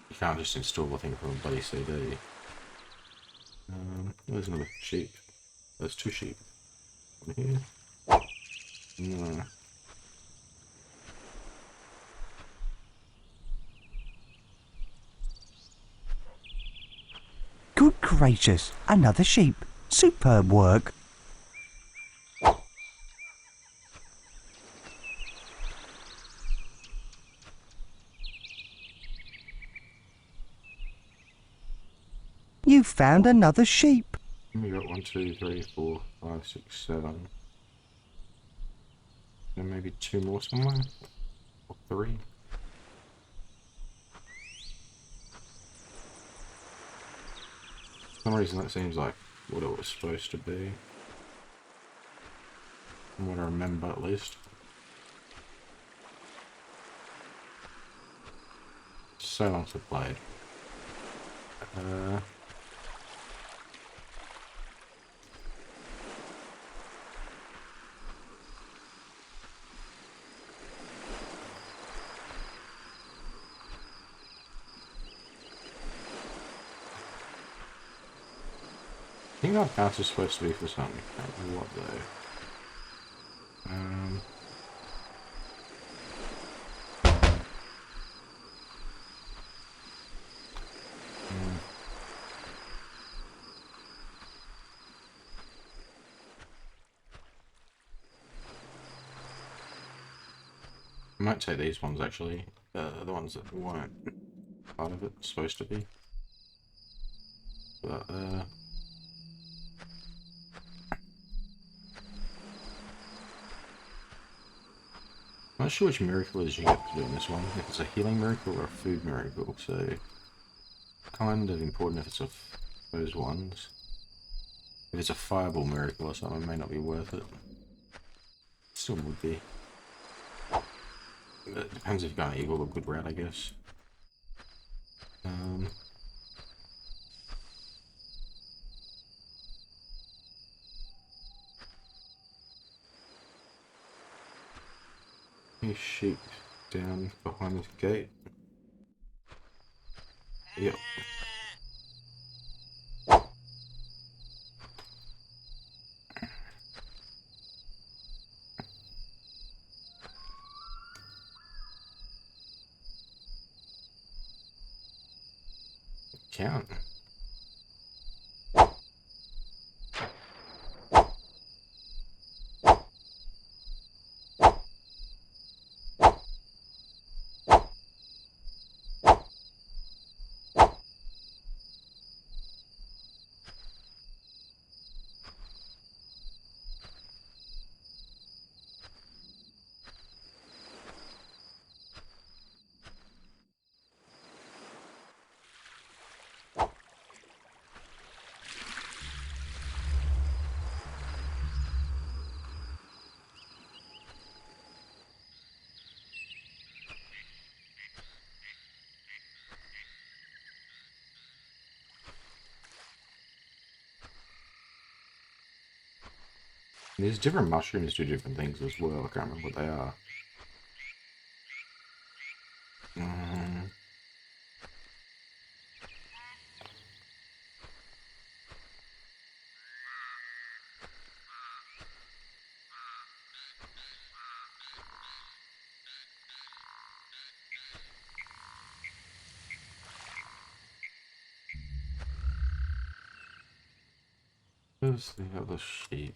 You can't just install the thing from a bloody CD. There's another sheep. There's 2 sheep. One here. No. Good gracious, another sheep. Superb work. You found another sheep. We got 1, 2, 3, 4, 5, 6, 7. And maybe 2 more somewhere? Or 3? some reason that seems like what it was supposed to be. From what I remember, at least. So long to play. I think that bounce is supposed to be for something. I can't remember what though. I might take these ones actually, the ones that weren't part of it, supposed to be. But, I'm not sure which miracle it is you get to do in this one, if it's a healing miracle or a food miracle, so kind of important if it's of those ones. If it's a fireball miracle or something, it may not be worth it. Still would be. But it depends if you're going to eagle a good route, I guess. Sheep down behind the gate. Yep. Count. These different mushrooms do different things as well. I can't remember what they are. Where's the other sheep?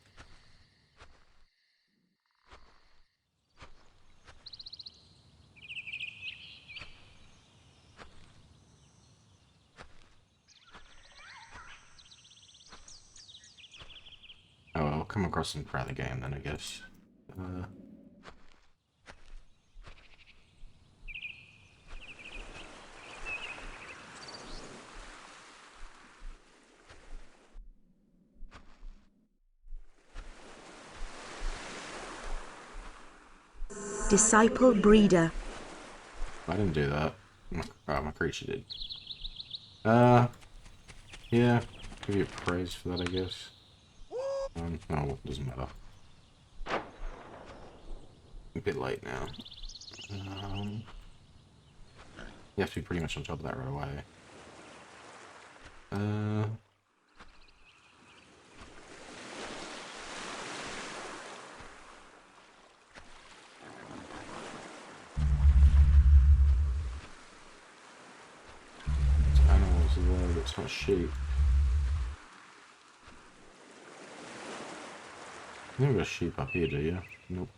Oh, I'll come across them throughout the game then, I guess. Disciple breeder. I didn't do that. My creature did. Yeah. Give you praise for that, I guess. No, it doesn't matter. A bit late now. You have to be pretty much on top of that right away. It's animals as well, but it's not sheep. You never got a sheep up here, do you? Nope.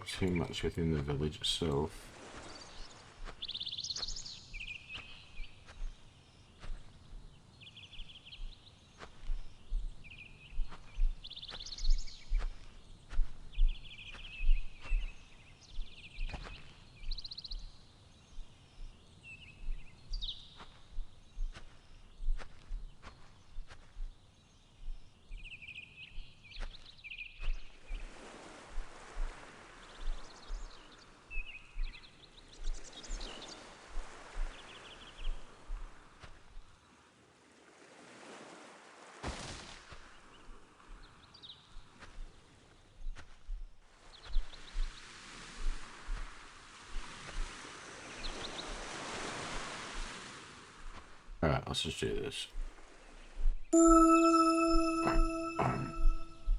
too much within the village itself. Alright, let's just do this.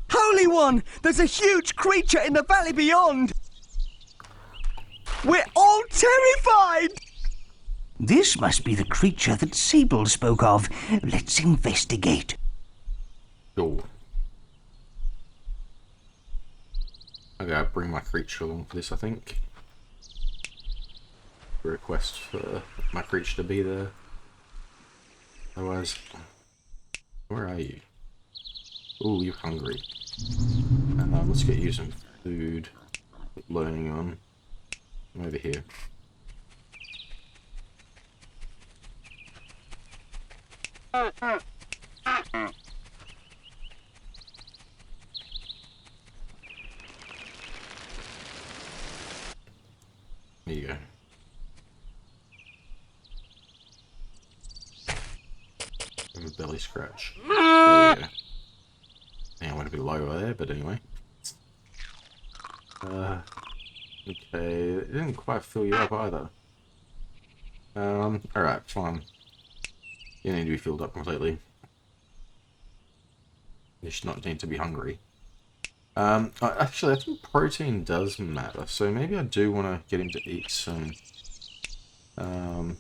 Holy One! There's a huge creature in the valley beyond! We're all terrified! This must be the creature that Sable spoke of. Let's investigate. Cool. Okay, I'll bring my creature along for this, I think. Request for my creature to be there. Otherwise, where are you? Oh, you're hungry. Let's get you some food. Learning on. I'm over here. There you go. A belly scratch. There we go. Yeah, I went a bit lower there, but anyway. Okay, it didn't quite fill you up either. Alright, fine. You don't need to be filled up completely. You should not need to be hungry. Actually, I think protein does matter, so maybe I do want to get him to eat some growth.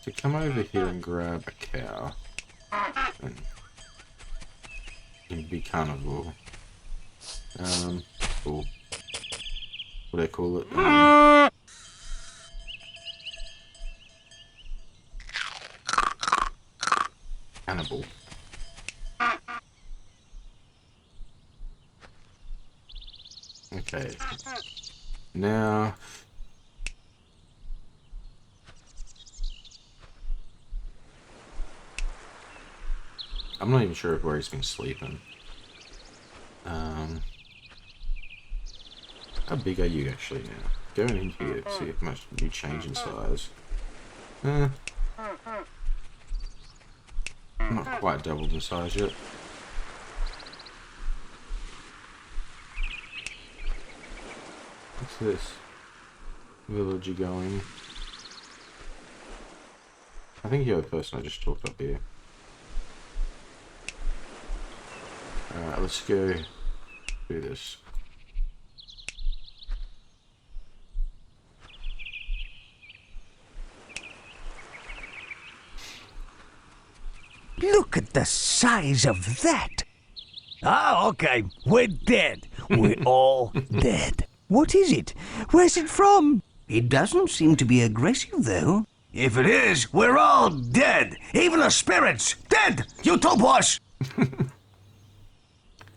To come over here and grab a cow and be carnivore. Cool. What do they call it? Cannibal. Okay. Now. I'm not even sure where he's been sleeping. How big are you actually now? Going in here, see if much you change in size. Not quite doubled in size yet. What's this? Village you going? I think you're the person I just talked up here. Alright, let's go do this. Look at the size of that! Ah, okay. We're dead. We're all dead. What is it? Where's it from? It doesn't seem to be aggressive, though. If it is, we're all dead. Even the spirits. Dead! You too, boss!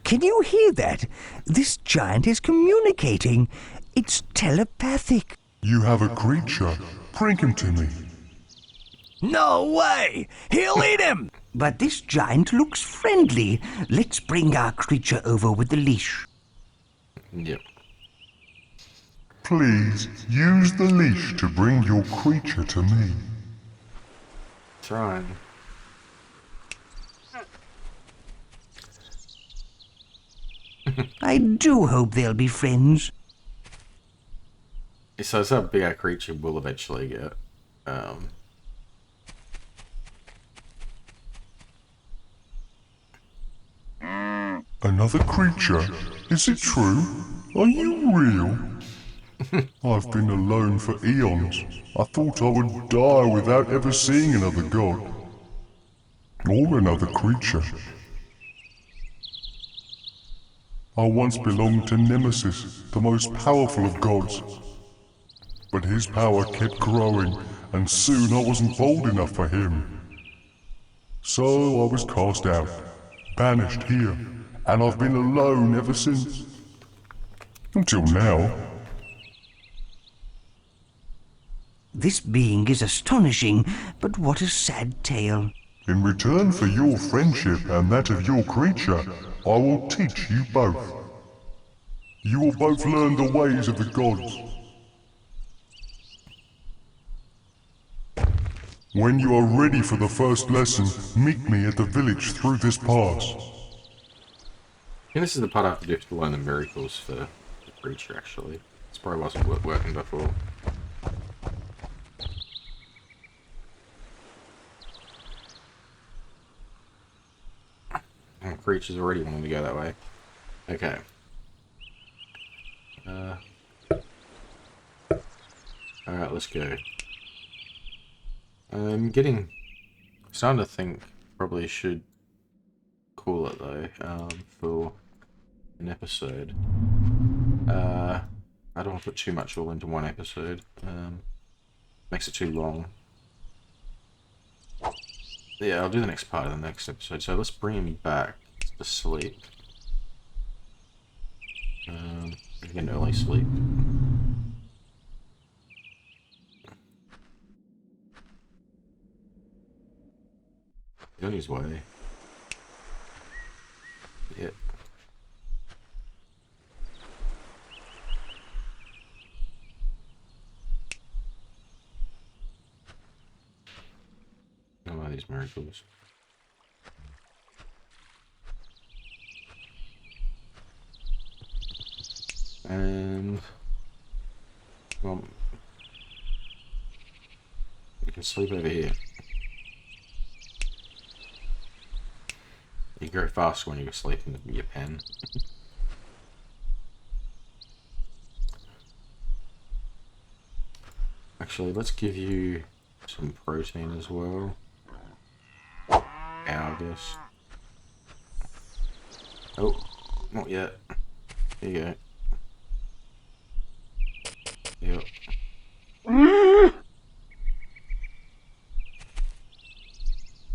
Can you hear that? This giant is communicating. It's telepathic. You have a creature. Bring him to me. No way! He'll eat him! But this giant looks friendly. Let's bring our creature over with the leash. Yep. Please use the leash to bring your creature to me. Trying. I do hope they'll be friends. So it's how big our creature will eventually get. Another creature? Is it true? Are you real? I've been alone for eons. I thought I would die without ever seeing another god. Or another creature. I once belonged to Nemesis, the most powerful of gods. But his power kept growing, and soon I wasn't bold enough for him. So I was cast out, banished here, and I've been alone ever since. Until now. This being is astonishing, but what a sad tale. In return for your friendship and that of your creature, I will teach you both. You will both learn the ways of the gods. When you are ready for the first lesson, meet me at the village through this pass. I think this is the part I have to do to learn the miracles for the creature, actually. This probably wasn't working before. And the creature's already wanting to go that way. Okay. Alright, let's go. I'm starting to think probably should call it though, for an episode. I don't want to put too much all into one episode. Makes it too long. Yeah, I'll do the next part of the next episode. So let's bring him back to sleep. Again, early sleep. He's on his way. Yep. Oh, wow, these miracles. And well, you can sleep over here. You go fast when you sleep in your pen. Actually, let's give you some protein as well. I guess. Oh, not yet. Here you go. Yep.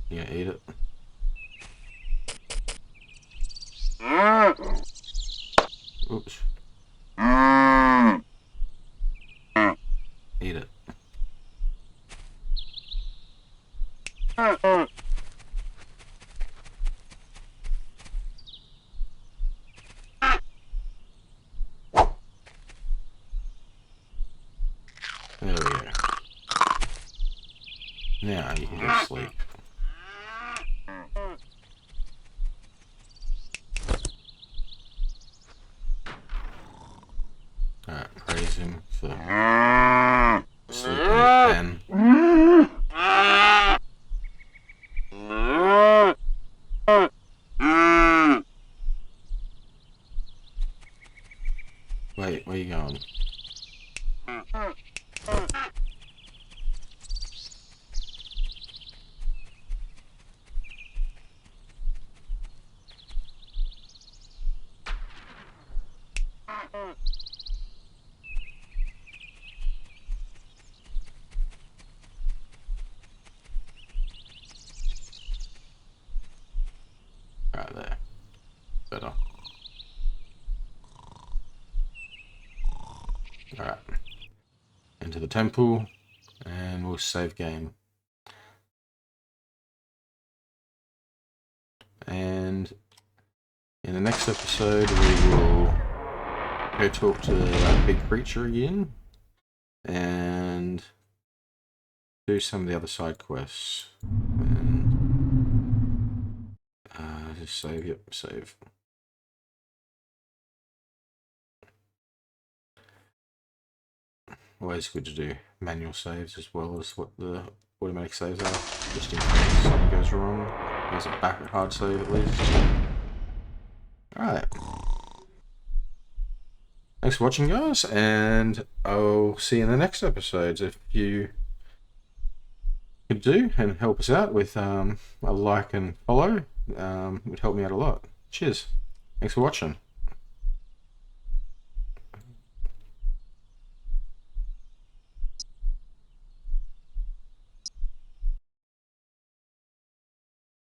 Yeah, eat it. Oops. Eat it. There we go. Now you can go sleep. Alright, praise him for sleeping with Ben. Wait, where you going? Right there. Better. Alright. Into the temple, and we'll save game. And in the next episode, we will go talk to that big creature again, and do some of the other side quests. And just save, yep, save. Always good to do manual saves as well as what the automatic saves are, just in case something goes wrong. There's a hard save at least. Alright. Thanks for watching, guys, and I'll see you in the next episodes. If you could do and help us out with a like and follow, it would help me out a lot. Cheers. Thanks for watching.